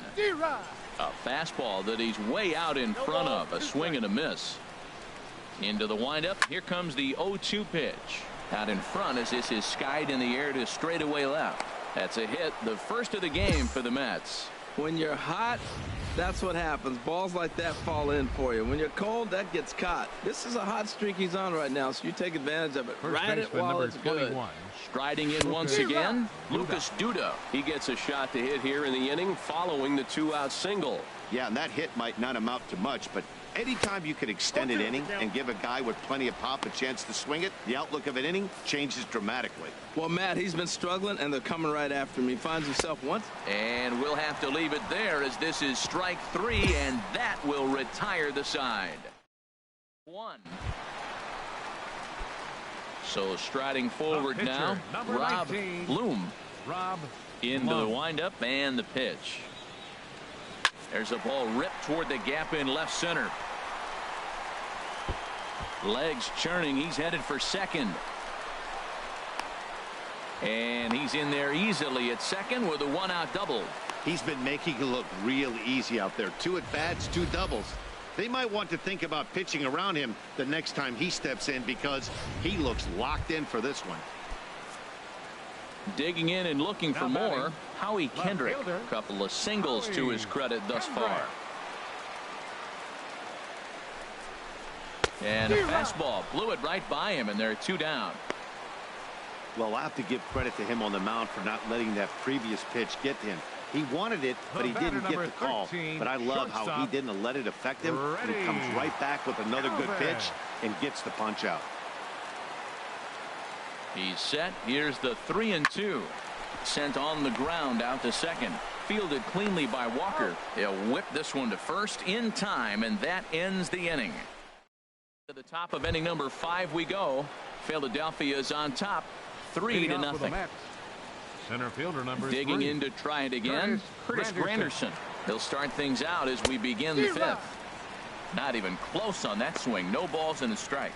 A fastball that he's way out in front of. A swing and a miss. Into the windup. Here comes the 0-2 pitch. Out in front as this is skied in the air to straightaway left. That's a hit, the first of the game for the Mets. When you're hot, that's what happens. Balls like that fall in for you. When you're cold, that gets caught. This is a hot streak he's on right now, so you take advantage of it. Ride it while it's good. Striding in once again, Lucas Duda. He gets a shot to hit here in the inning following the 2-out single. Yeah, and that hit might not amount to much, but anytime you can extend an inning and give a guy with plenty of pop a chance to swing it, the outlook of an inning changes dramatically. Well, Matt, he's been struggling, and they're coming right after him. He finds himself once. And we'll have to leave it there as this is strike 3, and that will retire the side. 1. So striding forward now, Rob 19, Bloom. Rob Into Blum. the windup and the pitch. There's a ball ripped toward the gap in left center. Legs churning. He's headed for second. And he's in there easily at second with a 1-out double. He's been making it look real easy out there. 2 at-bats, 2 doubles. They might want to think about pitching around him the next time he steps in because he looks locked in for this one. Digging in and looking for more, Howie Kendrick. A couple of singles to his credit thus far. And a fastball blew it right by him, and there are 2 down. Well, I have to give credit to him on the mound for not letting that previous pitch get to him. He wanted it, but he didn't get the call. But I love how he didn't let it affect him. And he comes right back with another good pitch and gets the punch out. He's set. Here's the 3-2. Sent on the ground out to second. Fielded cleanly by Walker. He'll whip this one to first in time, and that ends the inning. To the top of inning number 5 we go. Philadelphia is on top, 3-0. Center fielder number Digging 3. in to try it again, Curtis Granderson. He'll start things out as we begin the 5th. Not even close on that swing. No balls and a strike.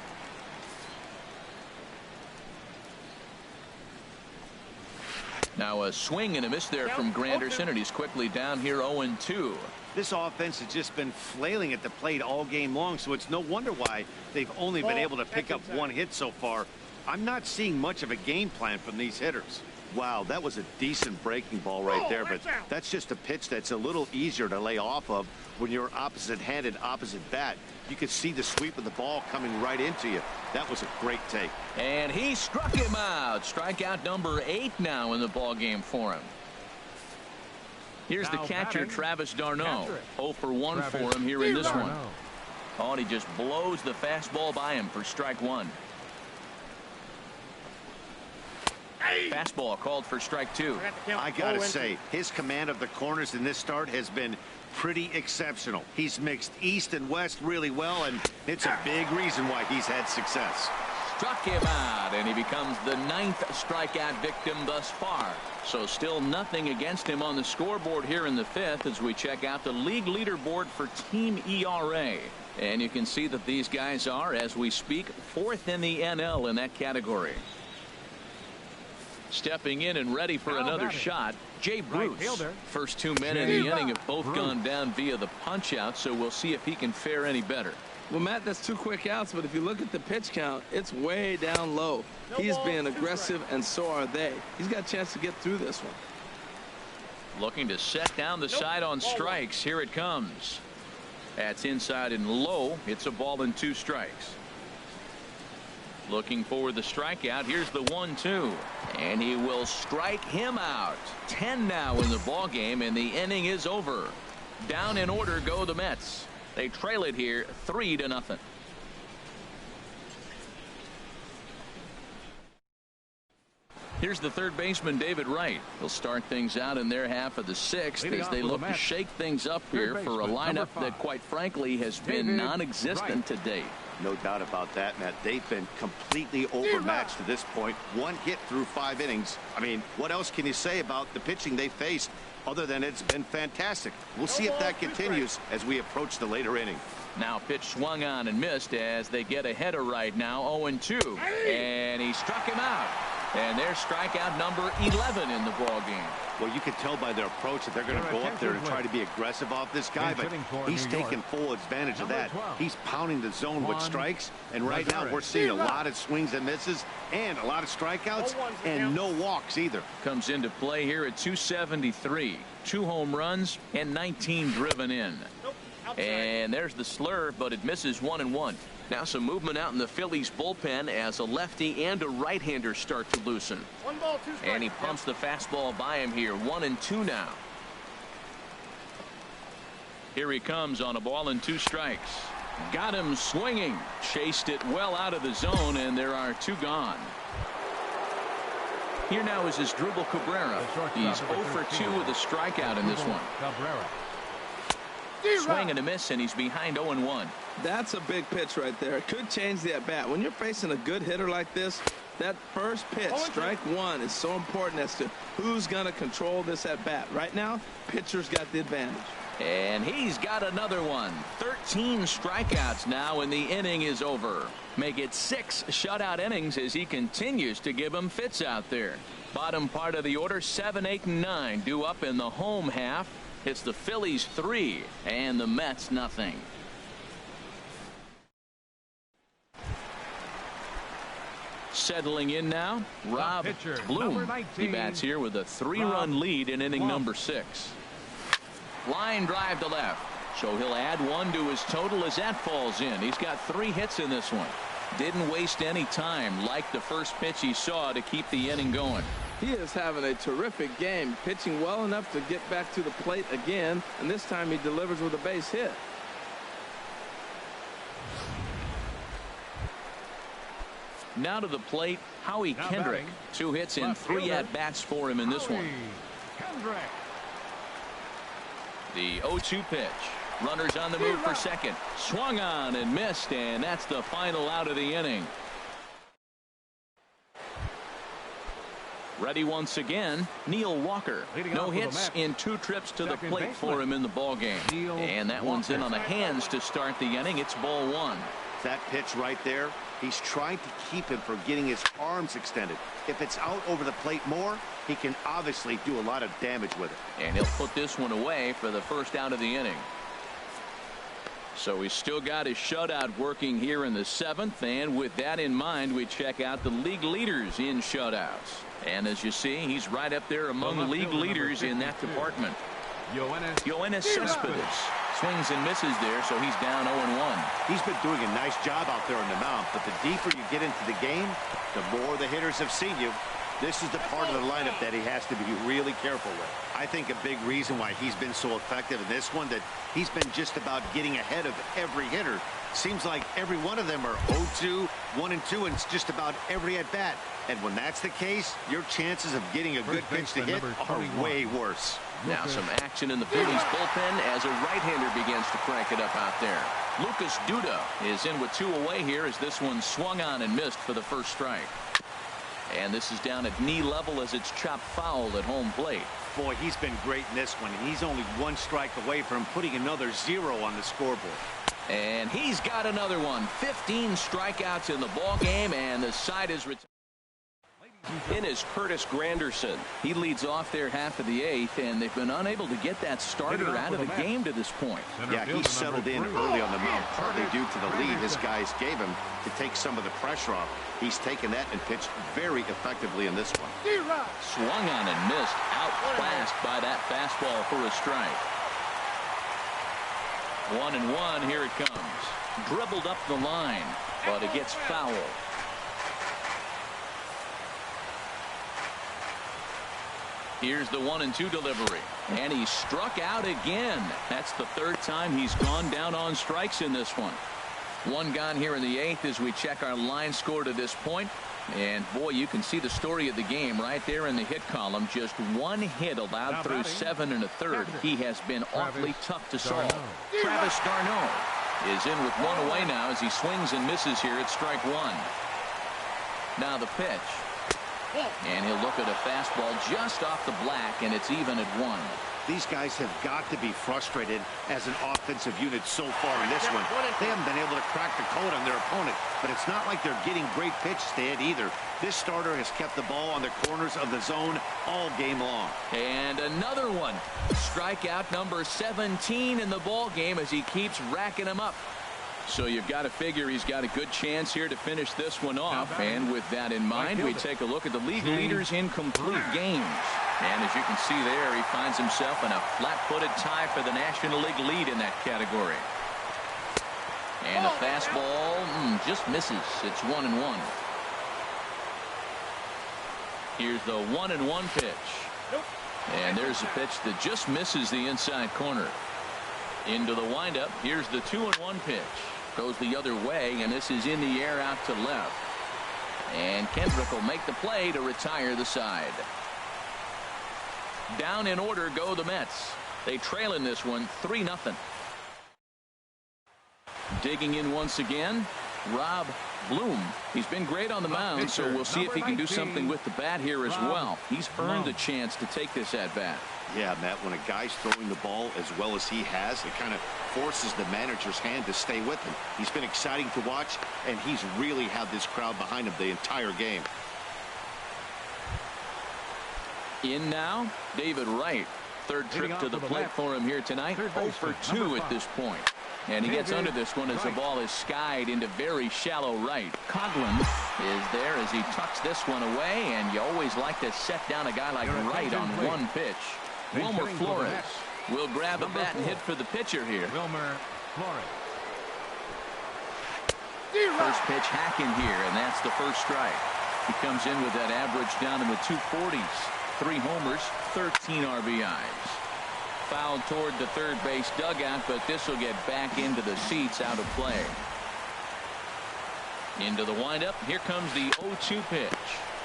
Now a swing and a miss there from Granderson, and he's quickly down here 0-2. This offense has just been flailing at the plate all game long, so it's no wonder why they've only been able to pick up 1 hit so far. I'm not seeing much of a game plan from these hitters. Wow, that was a decent breaking ball right there, but that's just a pitch that's a little easier to lay off of when you're opposite-handed, opposite bat. You could see the sweep of the ball coming right into you. That was a great take. And he struck him out. Strikeout number 8 now in the ball game for him. Here's the catcher, Travis d'Arnaud. 0 for 1 for him here in this one. Oh, and he just blows the fastball by him for strike 1. Fastball called for strike 2. I gotta say, his command of the corners in this start has been pretty exceptional. He's mixed east and west really well, and it's a big reason why he's had success. Struck him out, and he becomes the 9th strikeout victim thus far. So still nothing against him on the scoreboard here in the 5th as we check out the league leaderboard for team ERA. And you can see that these guys are, as we speak, 4th in the NL in that category. Stepping in and ready for another shot, Jay Bruce. First 2 men in the inning have both gone down via the punch out, so we'll see if he can fare any better. Well, Matt, that's 2 quick outs, but if you look at the pitch count, it's way down low. He's being aggressive, and so are they. He's got a chance to get through this one. Looking to set down the side on strikes. Here it comes. That's inside and low. It's a ball and 2 strikes. Looking for the strikeout. Here's the 1-2, and he will strike him out. 10 now in the ball game, and the inning is over. Down in order go the Mets. They trail it here 3-0. Here's the third baseman, David Wright. He'll start things out in their half of the 6th as they look to shake things up here for a lineup that, quite frankly, has been non-existent to date. No doubt about that, Matt. They've been completely overmatched to this point. 1 hit through 5 innings. I mean, what else can you say about the pitching they faced other than it's been fantastic? We'll see if that continues as we approach the later inning. Now pitch swung on and missed as they get a header right now. 0-2, and he struck him out. And there's strikeout number 11 in the ball game. Well, you can tell by their approach that they're going to go up there and try to be aggressive off this guy, but he's taking full advantage of that. He's pounding the zone with strikes, and right now we're seeing a lot of swings and misses and a lot of strikeouts and no walks either. Comes into play here at 273. 2 home runs and 19 driven in. And there's the slur, but it misses 1-1. Now some movement out in the Phillies bullpen as a lefty and a right-hander start to loosen. 1 ball, 2 strikes. And he pumps the fastball by him here. 1-2 now. Here he comes on a ball and 2 strikes. Got him swinging. Chased it well out of the zone, and there are 2 gone. Here now is Asdrubal Cabrera. He's 0 for 2 with a strikeout in this one. Swing and a miss, and he's behind 0-1. That's a big pitch right there. It could change the at-bat. When you're facing a good hitter like this, that first pitch, strike 1, is so important as to who's going to control this at-bat. Right now, pitcher's got the advantage. And he's got another one. 13 strikeouts now, and the inning is over. Make it 6 shutout innings as he continues to give him fits out there. Bottom part of the order, 7, 8, and 9 due up in the home half. It's the Phillies 3 and the Mets nothing. Settling in now, Rob Bloom. He bats here with a 3-run lead in inning number 6. Line drive to left. So he'll add 1 to his total as that falls in. He's got 3 hits in this one. Didn't waste any time like the first pitch he saw to keep the inning going. He is having a terrific game, pitching well enough to get back to the plate again, and this time he delivers with a base hit. Now to the plate, Howie Kendrick. 2 hits and 3 at-bats for him in this one. The 0-2 pitch. Runners on the move for second. Swung on and missed, and that's the final out of the inning. Ready once again, Neil Walker. No hits in 2 trips to the plate for him in the ballgame. And that one's in on the hands to start the inning. It's ball 1. That pitch right there, he's trying to keep him from getting his arms extended. If it's out over the plate more, he can obviously do a lot of damage with it. And he'll put this one away for the first out of the inning. So he's still got his shutout working here in the 7th, and with that in mind, we check out the league leaders in shutouts. And as you see, he's right up there among the league leaders in that department. Yoenis Cespedes swings and misses there, so he's down 0-1. He's been doing a nice job out there on the mound, but the deeper you get into the game, the more the hitters have seen you. This is the part of the lineup that he has to be really careful with. I think a big reason why he's been so effective in this one, that he's been just about getting ahead of every hitter. Seems like every one of them are 0-2, 1-2, and it's just about every at-bat. And when that's the case, your chances of getting a good pitch to hit are way worse. Now some action in the Phillies bullpen as a right-hander begins to crank it up out there. Lucas Duda is in with 2 away here as this one swung on and missed for the first strike. And this is down at knee level as it's chopped foul at home plate. Boy, he's been great in this one, and he's only 1 strike away from putting another 0 on the scoreboard. And he's got another one. 15 strikeouts in the ball game, and the side is retired. In is Curtis Granderson. He leads off there half of the 8th, and they've been unable to get that starter out of the game to this point. Yeah, he settled in early on the mound, partly due to the lead his guys gave him to take some of the pressure off. He's taken that and pitched very effectively in this one. Swung on and missed, outclassed by that fastball for a strike. 1-1, here it comes. Dribbled up the line, but it gets foul. Here's the 1-2 delivery, and he struck out again. That's the 3rd time he's gone down on strikes in this one. 1 gone here in the 8th as we check our line score to this point. And boy, you can see the story of the game right there in the hit column. Just 1 hit allowed through 7 1/3. He has been awfully tough to solve. Travis d'Arnaud is in with 1 away now as he swings and misses here at strike 1. Now the pitch. And he'll look at a fastball just off the black, and it's even at 1. These guys have got to be frustrated as an offensive unit so far in this one. They haven't been able to crack the code on their opponent, but it's not like they're getting great pitches to hit either. This starter has kept the ball on the corners of the zone all game long. And another one. Strikeout number 17 in the ball game as he keeps racking them up. So you've got to figure he's got a good chance here to finish this one off. And with that in mind, we take a look at the league leaders in complete games. And as you can see there, he finds himself in a flat-footed tie for the National League lead in that category. And a fastball just misses. It's 1-1. Here's the 1-1 pitch. And there's a pitch that just misses the inside corner. Into the windup. Here's the 2-1 pitch. Goes the other way, and this is in the air out to left. And Kendrick will make the play to retire the side. Down in order go the Mets. They trail in this one 3-0. Digging in once again, Rob Bloom. He's been great on the mound, so we'll see if he can do something with the bat here as well. He's earned the chance to take this at bat. Yeah, Matt, when a guy's throwing the ball as well as he has, it kind of forces the manager's hand to stay with him. He's been exciting to watch, and he's really had this crowd behind him the entire game. In now, David Wright. 3rd trip to the plate for him here tonight. 0 for 2 at this point. And he gets under this one as the ball is skied into very shallow right. Coghlan is there as he tucks this one away, and you always like to set down a guy like Wright on 1 pitch. Wilmer Flores will grab a bat and hit for the pitcher here. Wilmer Flores. First pitch hacking here, and that's the first strike. He comes in with that average down in the 240s. 3 homers, 13 RBIs. Fouled toward the third base dugout, but this will get back into the seats out of play. Into the windup. Here comes the 0-2 pitch.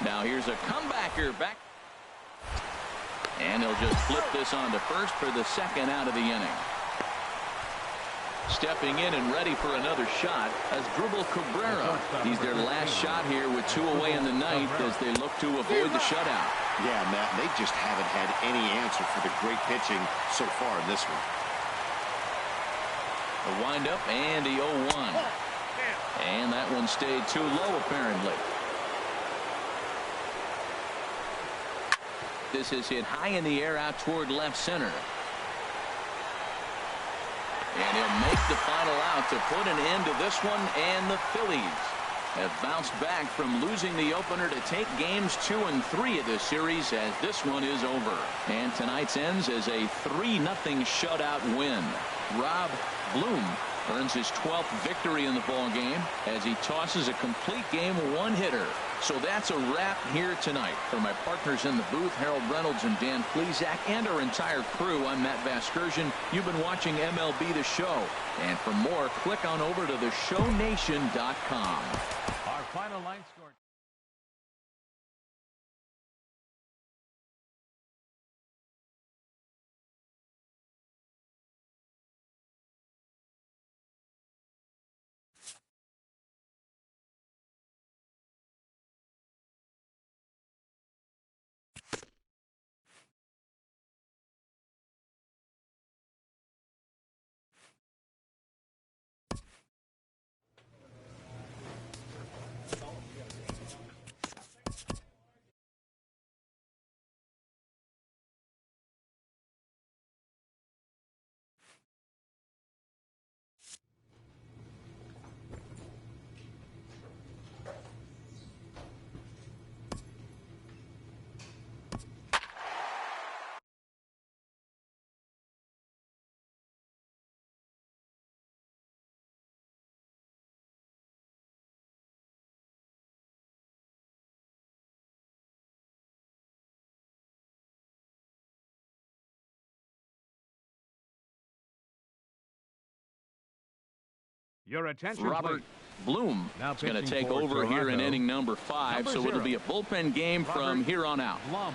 Now here's a comebacker back. And he'll just flip this on to first for the 2nd out of the inning. Stepping in and ready for another shot as Asdrubal Cabrera. He's their last shot here with 2 away in the 9th as they look to avoid the shutout. Yeah, Matt, they just haven't had any answer for the great pitching so far in this one. The windup and the 0-1. And that one stayed too low apparently. This is hit high in the air out toward left center. And he'll make the final out to put an end to this one, and the Phillies have bounced back from losing the opener to take games 2 and 3 of this series as this one is over. And tonight's ends as a 3-0 shutout win. Rob Bloom earns his 12th victory in the ball game as he tosses a complete game one-hitter. So that's a wrap here tonight. For my partners in the booth, Harold Reynolds and Dan Plesac, and our entire crew, I'm Matt Vasgersian. You've been watching MLB The Show. And for more, click on over to theshownation.com. Our final line score. Your attention, Robert Bloom now is going to pitching take for over here in Toronto. inning number 5, so it'll be a bullpen game from here on out. Blum.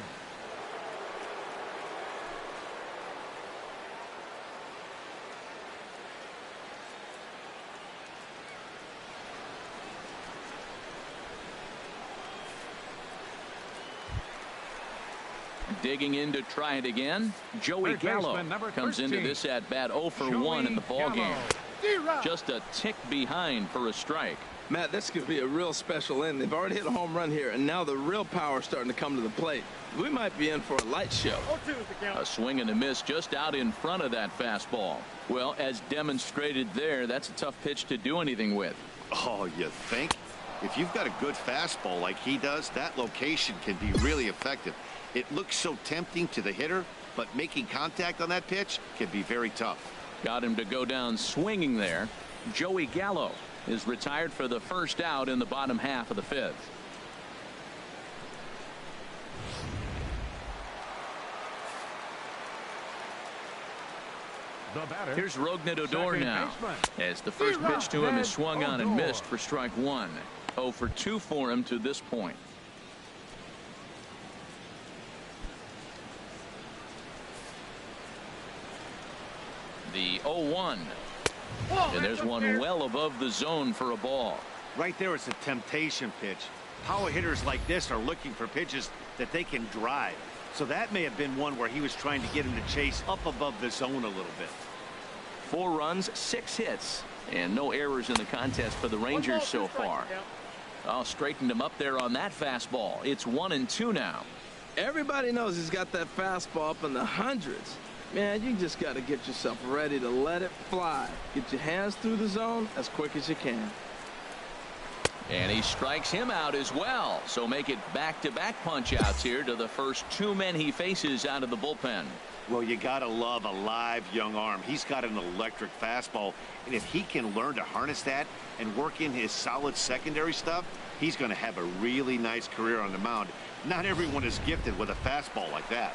Digging in to try it again, Joey Third Gallo baseman, number comes into 13. this at bat 0 for Joey 1 in the ball Gallo. game. Just a tick behind for a strike. Matt, this could be a real special inning. They've already hit a home run here, and now the real power is starting to come to the plate. We might be in for a light show. A swing and a miss just out in front of that fastball. Well, as demonstrated there, that's a tough pitch to do anything with. Oh, you think? If you've got a good fastball like he does, that location can be really effective. It looks so tempting to the hitter, but making contact on that pitch can be very tough. Got him to go down swinging there. Joey Gallo is retired for the first out in the bottom half of the 5th. The batter. Here's Rougned Odor Second now, baseman. as the first pitch to him is swung on and missed for strike 1. 0 for 2 for him to this point. The 0-1. And there's one well above the zone for a ball. Right there, it's a temptation pitch. Power hitters like this are looking for pitches that they can drive. So that may have been one where he was trying to get him to chase up above the zone a little bit. 4 runs, 6 hits, and no errors in the contest for the Rangers so far. Oh, straightened him up there on that fastball. It's 1-2 now. Everybody knows he's got that fastball up in the hundreds. Man, you just got to get yourself ready to let it fly. Get your hands through the zone as quick as you can. And he strikes him out as well. So make it back-to-back punch-outs here to the first 2 men he faces out of the bullpen. Well, you got to love a live young arm. He's got an electric fastball, and if he can learn to harness that and work in his solid secondary stuff, he's going to have a really nice career on the mound. Not everyone is gifted with a fastball like that.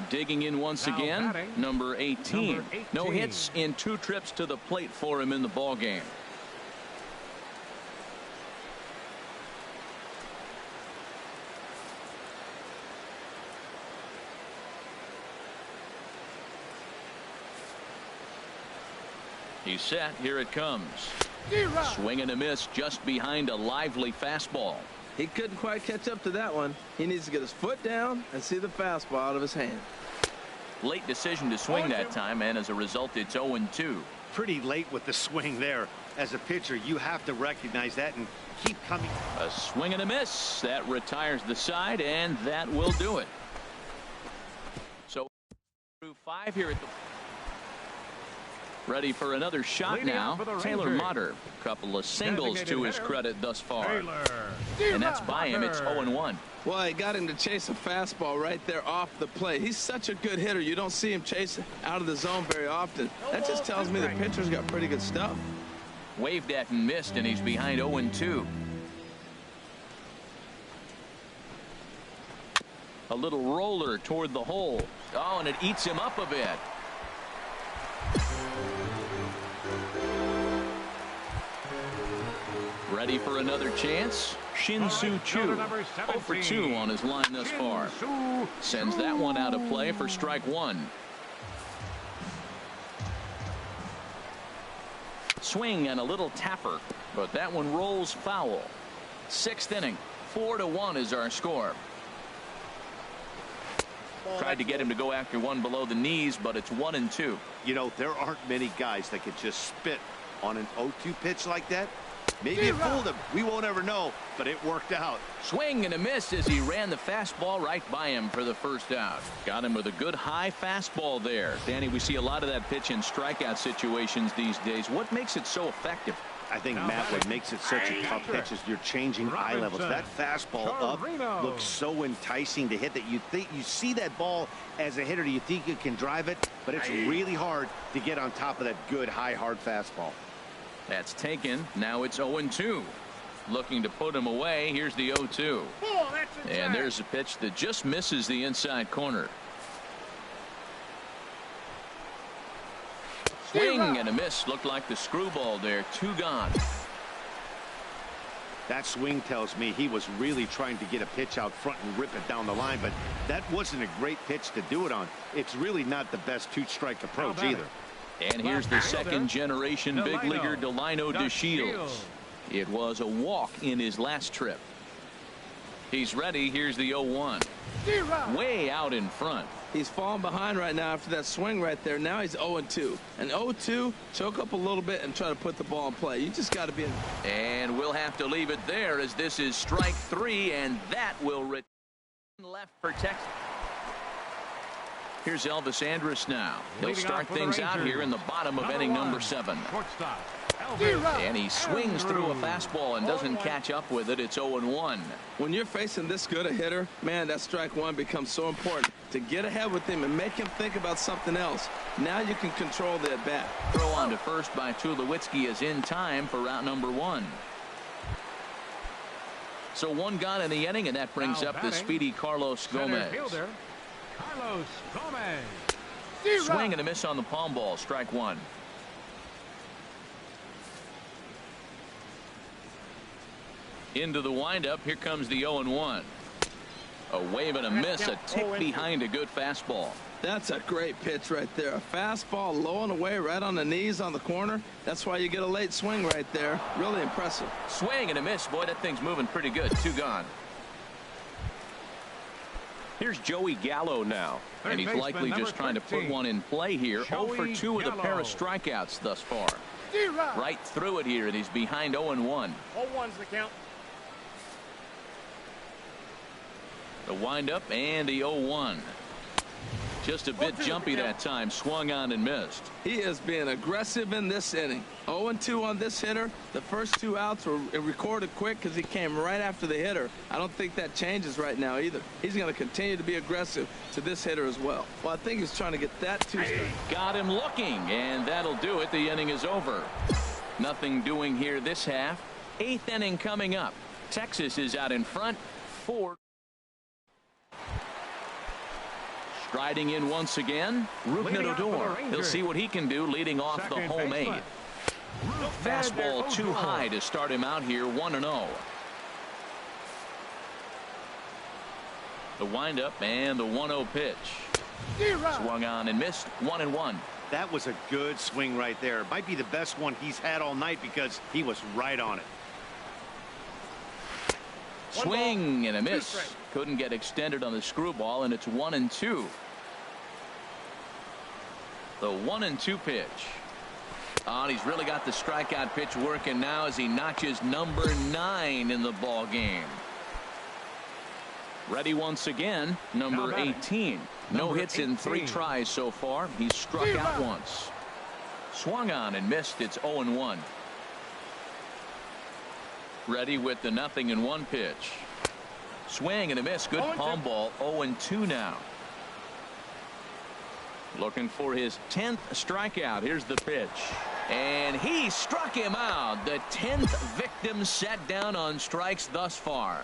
Digging in once Now again, batting, number 18. number 18. No hits in 2 trips to the plate for him in the ball game. He's set. Here it comes. Swing and a miss just behind a lively fastball. He couldn't quite catch up to that one. He needs to get his foot down and see the fastball out of his hand. Late decision to swing that time, and as a result, it's 0-2. Pretty late with the swing there. As a pitcher, you have to recognize that and keep coming. A swing and a miss. That retires the side, and that will do it. So through 5 here at the Ready for another shot Leading now. off for the Taylor Rangers. Motter. Couple of singles Designated to his hitter, credit thus far. Taylor. And that's by him. It's 0-1. Well, he got him to chase a fastball right there off the plate. He's such a good hitter. You don't see him chase out of the zone very often. That just tells me the pitcher's got pretty good stuff. Waved at and missed, and he's behind 0-2. A little roller toward the hole. Oh, and it eats him up a bit. Ready for another chance? Shin-Soo Choo. 0 for 2 on his line thus far. Sends that one out of play for strike one. Swing and a little tapper, but that one rolls foul. 6th inning. 4-1 is our score. Tried to get him to go after one below the knees, but it's 1-2. You know, there aren't many guys that could just spit on an 0-2 pitch like that. Maybe it fooled him. We won't ever know, but it worked out. Swing and a miss as he ran the fastball right by him for the first out. Got him with a good high fastball there. Danny, we see a lot of that pitch in strikeout situations these days. What makes it so effective? I think, Matt, what makes it such a tough pitch is you're changing eye levels. That fastball up looks so enticing to hit that you think you see that ball as a hitter. You think you can drive it, but it's really hard to get on top of that good high hard fastball. That's taken. Now it's 0-2. Looking to put him away. Here's the 0-2. And there's a pitch that just misses the inside corner. Swing and a miss. Looked like the screwball there. 2 gone. That swing tells me he was really trying to get a pitch out front and rip it down the line, but that wasn't a great pitch to do it on. It's really not the best 2-strike approach either. And here's the second generation big leaguer Delino DeShields. It was a walk in his last trip. He's ready. Here's the 0-1. Way out in front. He's falling behind right now after that swing right there. Now he's 0-2. And 0-2, choke up a little bit and try to put the ball in play. You just got to be in. And we'll have to leave it there as this is strike 3, and that will return left for Texas. Here's Elvis Andrus now. He'll start things out here in the bottom of inning number 7. And he swings through a fastball and doesn't catch up with it. It's 0-1. When you're facing this good a hitter, man, that strike one becomes so important to get ahead with him and make him think about something else. Now you can control the at bat. Throw on to first by Tulowitzki is in time for route number 1. So 1 gone in the inning, and that brings up the speedy Carlos Gomez. Carlos Gomez. Swing and a miss on the palm ball. Strike 1. Into the windup. Here comes the 0-1. A wave and a miss. A tick behind a good fastball. That's a great pitch right there. A fastball low and away right on the knees on the corner. That's why you get a late swing right there. Really impressive. Swing and a miss. Boy, that thing's moving pretty good. 2 gone. Here's Joey Gallo now. And he's likely just trying to put one in play here. 0 for 2 with a pair of strikeouts thus far. Right through it here, and he's behind 0-1. 0-1's the count. The windup and the 0-1. Just a bit jumpy that time. Swung on and missed. He is being aggressive in this inning. 0-2 on this hitter. The first 2 outs were recorded quick because he came right after the hitter. I don't think that changes right now either. He's going to continue to be aggressive to this hitter as well. Well, I think he's trying to get that 2-strike. Got him looking, and that'll do it. The inning is over. Nothing doing here this half. 8th inning coming up. Texas is out in front. 4. Striding in once again, Rougned Odor. He'll see what he can do leading off the home 8. Fastball too high to start him out here. 1-0. The windup and the 1-0 pitch. Swung on and missed. 1-1. That was a good swing right there. Might be the best one he's had all night because he was right on it. Swing and a miss. Couldn't get extended on the screwball, and it's 1-2. The 1-2 pitch. Oh, and he's really got the strikeout pitch working now as he notches number 9 in the ball game. Ready once again, number 18. No hits in 3 tries so far. He's struck out once. Swung on and missed. It's 0-1. Ready with the 0-1 pitch. Swing and a miss. Good palm ball. 0-2 now. Looking for his 10th strikeout. Here's the pitch. And he struck him out. The 10th victim set down on strikes thus far.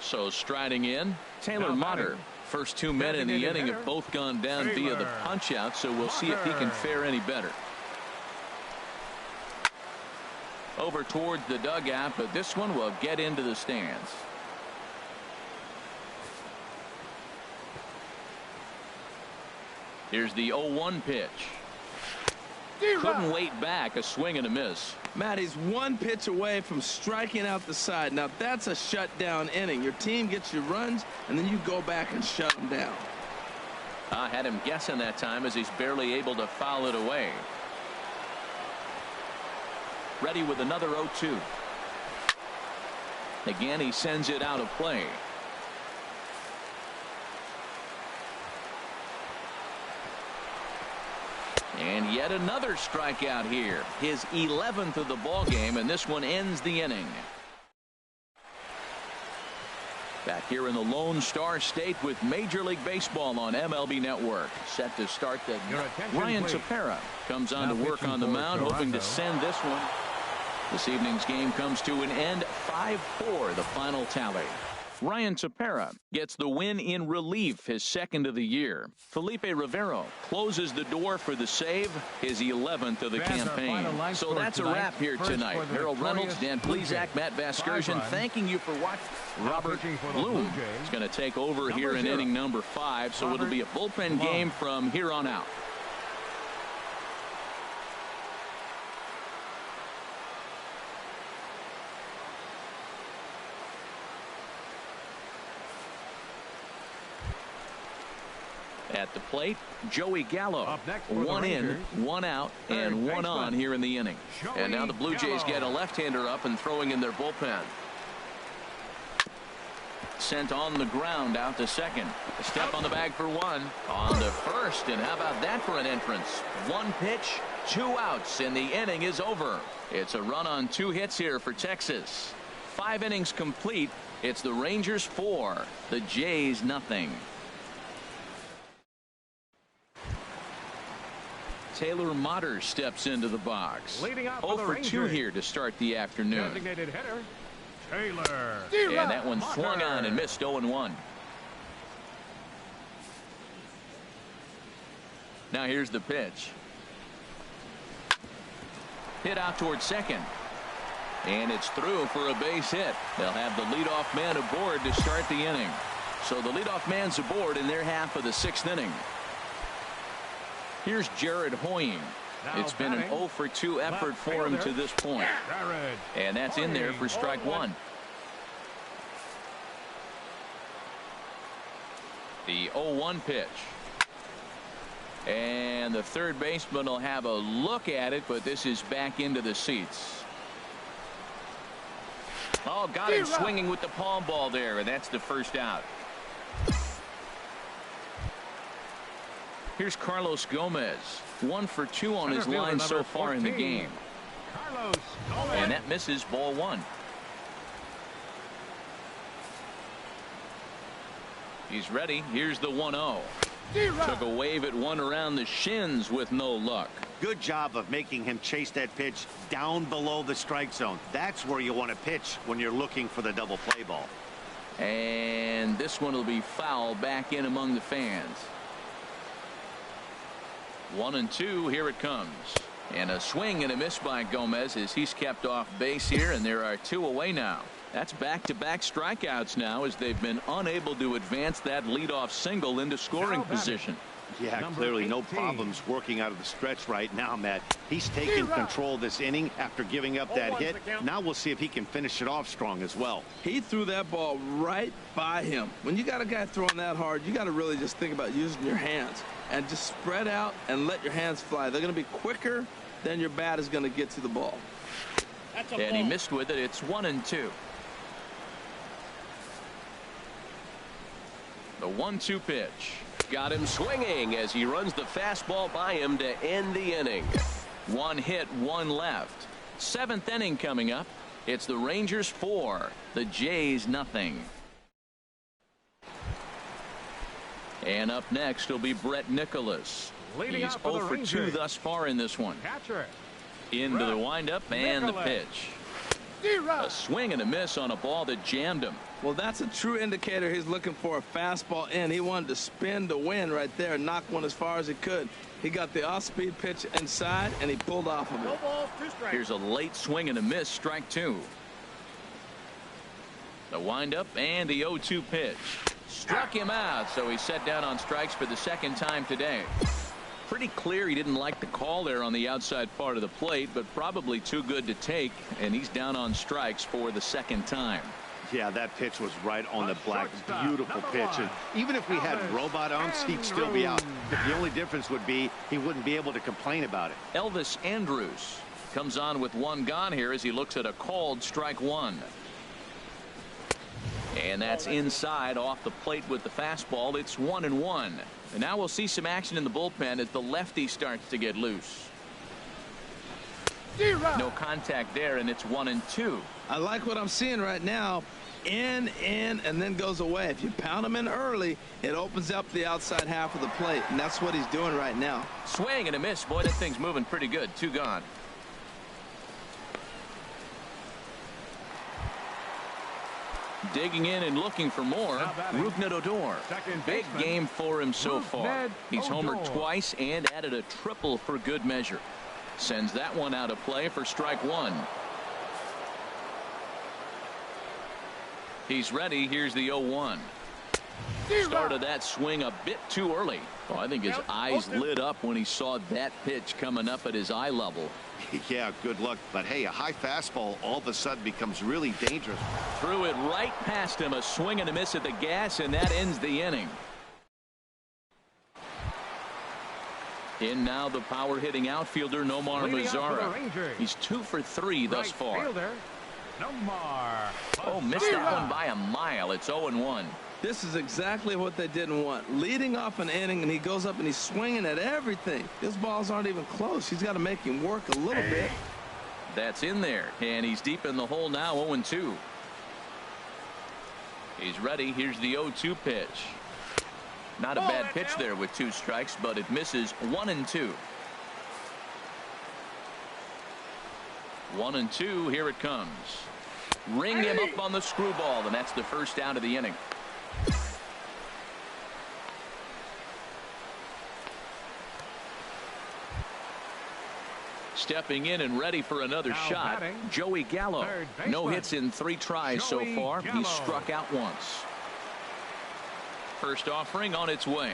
So striding in, Taylor Motter. First 2 men in the inning have both gone down via the punch out, so we'll see if he can fare any better. Over towards the dugout, but this one will get into the stands. Here's the 0-1 pitch. Couldn't wait back. A swing and a miss. Matt, he's 1 pitch away from striking out the side. Now that's a shutdown inning. Your team gets your runs and then you go back and shut them down. I had him guessing that time as he's barely able to foul it away. Ready with another 0-2. Again, he sends it out of play. And yet another strikeout here. His 11th of the ball game, and this one ends the inning. Back here in the Lone Star State with Major League Baseball on MLB Network. Set to start the Ryan Tepera comes on to work on the mound, hoping to send this one. This evening's game comes to an end. 5-4 the final tally. Ryan Tepera gets the win in relief, his 2nd of the year. Felipe Rivero closes the door for the save, his 11th of the campaign. So that's a wrap here tonight. Harold Reynolds, Dan Plesac, Matt Vasgersian, thanking you for watching. Robert Bloom is going to take over here in inning number 5, so it'll be a bullpen game from here on out. At the plate, Joey Gallo. 1 in, 1 out, and 1 on here in the inning. And now the Blue Jays get a left-hander up and throwing in their bullpen. Sent on the ground out to second. A step on the bag for 1. On to first, and how about that for an entrance? 1 pitch, 2 outs, and the inning is over. It's a run on 2 hits here for Texas. 5 innings complete. It's the Rangers 4, the Jays nothing. Taylor Motter steps into the box. 0 for 2 here to start the afternoon. Designated hitter, Taylor. And that one swung on and missed. 0-1. Now here's the pitch. Hit out towards second. And it's through for a base hit. They'll have the leadoff man aboard to start the inning. So the leadoff man's aboard in their half of the 6th inning. Here's Jared Hoying. It's been an 0 for 2 effort for him to this point. And that's in there for strike 1. The 0-1 pitch. And the third baseman will have a look at it, but this is back into the seats. Oh, got him swinging with the palm ball there, and that's the first out. Here's Carlos Gomez. 1 for 2 on his line so far in the game. And that misses. Ball 1. He's ready. Here's the 1-0. Took a wave at one around the shins with no luck. Good job of making him chase that pitch down below the strike zone. That's where you want to pitch when you're looking for the double play ball. And this one will be foul back in among the fans. 1-2. Here it comes. And a swing and a miss by Gomez as he's kept off base here, and there are 2 away now. That's back-to-back strikeouts now as they've been unable to advance that leadoff single into scoring position. Yeah, clearly no problems working out of the stretch right now, Matt. He's taken control this inning after giving up that hit. Now we'll see if he can finish it off strong as well. He threw that ball right by him. When you got a guy throwing that hard, you got to really just think about using your hands and just spread out and let your hands fly. They're going to be quicker than your bat is going to get to the ball. And he missed with it. It's 1-2. The 1-2 pitch. Got him swinging as he runs the fastball by him to end the inning. 1 hit, 1 left. 7th inning coming up. It's the Rangers 4, the Jays nothing. And up next will be Brett Nicholas. Leading He's off for 0 the for 2 Rangers. thus far in this one. Catcher. Into the Brett windup and the Nicholas. pitch. Zero. A swing and a miss on a ball that jammed him. Well, that's a true indicator he's looking for a fastball in. He wanted to spin to win right there and knock one as far as he could. He got the off-speed pitch inside, and he pulled off of No it. balls, 2 strikes. Here's a late swing and a miss, strike 2. The windup and the 0-2 pitch. Struck him out, so he's set down on strikes for the 2nd time today. Pretty clear he didn't like the call there on the outside part of the plate, but probably too good to take, and he's down on strikes for the 2nd time. Yeah, that pitch was right on the black. Shortstop, Beautiful number pitch. And 1. even if we had Elvis robot arms, he'd still be out. The only difference would be he wouldn't be able to complain about it. Elvis Andrus comes on with 1 gone here as he looks at a called strike 1. And that's inside off the plate with the fastball. It's 1-1. And now we'll see some action in the bullpen as the lefty starts to get loose. Zero. No contact there, and it's 1-2. I like what I'm seeing right now. In, and then goes away. If you pound him in early, it opens up the outside half of the plate, and that's what he's doing right now. Swing and a miss. Boy, that thing's moving pretty good. 2 gone. Digging in and looking for more, Now batting. Rougned Odor. Second Big baseman, game for him so far. Rougned He's homered Odor. twice and added a triple for good measure. Sends that one out of play for strike 1. He's ready. Here's the 0-1. Started that swing a bit too early. Oh, I think his eyes lit up when he saw that pitch coming up at his eye level. Yeah, good luck. But hey, a high fastball all of a sudden becomes really dangerous. Threw it right past him. A swing and a miss at the gas, and that ends the inning. In now the power hitting outfielder Nomar Leading off for the Mazara. Rangers. He's 2 for 3 thus Right far. fielder, Nomar Oh, missed that Mazara. one by a mile. It's 0-1. This is exactly what they didn't want. Leading off an inning, and he goes up and he's swinging at everything. His balls aren't even close. He's got to make him work a little bit. That's in there, and he's deep in the hole now. 0-2. He's ready. Here's the 0-2 pitch. Not a bad pitch there with 2 strikes, but it misses. 1-2. 1-2. Here it comes. Ring him up on the screwball, and that's the first out of the inning. Stepping in and ready for another Now shot, batting, Joey Gallo. third baseman, No hits in 3 tries so Joey far. Gallo. He's struck out once. First offering on its way.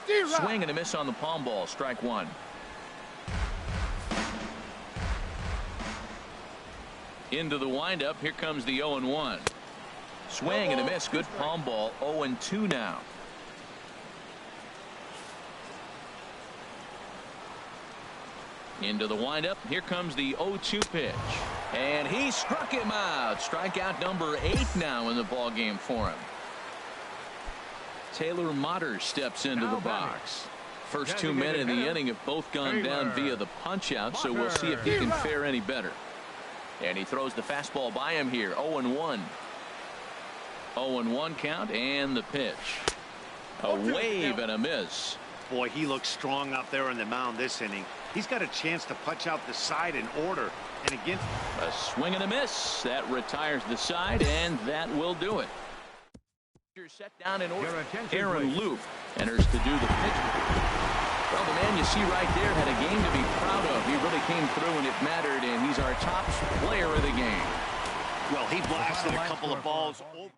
Zero. Swing and a miss on the palm ball. Strike 1. Into the windup. Here comes the 0-1. Swing and a miss. Good palm ball. 0-2 now. Into the windup. Here comes the 0-2 pitch. And he struck him out. Strikeout number 8 now in the ball game for him. Taylor Motter steps into the box. First 2 men in the inning have both gone down via the punch out, so we'll see if he can fare any better. And he throws the fastball by him here. 0-1. 0-1 count, and the pitch. A wave and a miss. Boy, he looks strong out there on the mound this inning. He's got a chance to punch out the side in order. And again, A swing and a miss. That retires the side, and that will do it. Set down in order. Your attention, Aaron please. Loup enters to do the pitch. Well, the man you see right there had a game to be proud of. He really came through and it mattered, and he's our top player of the game. well, he blasted a couple of balls over.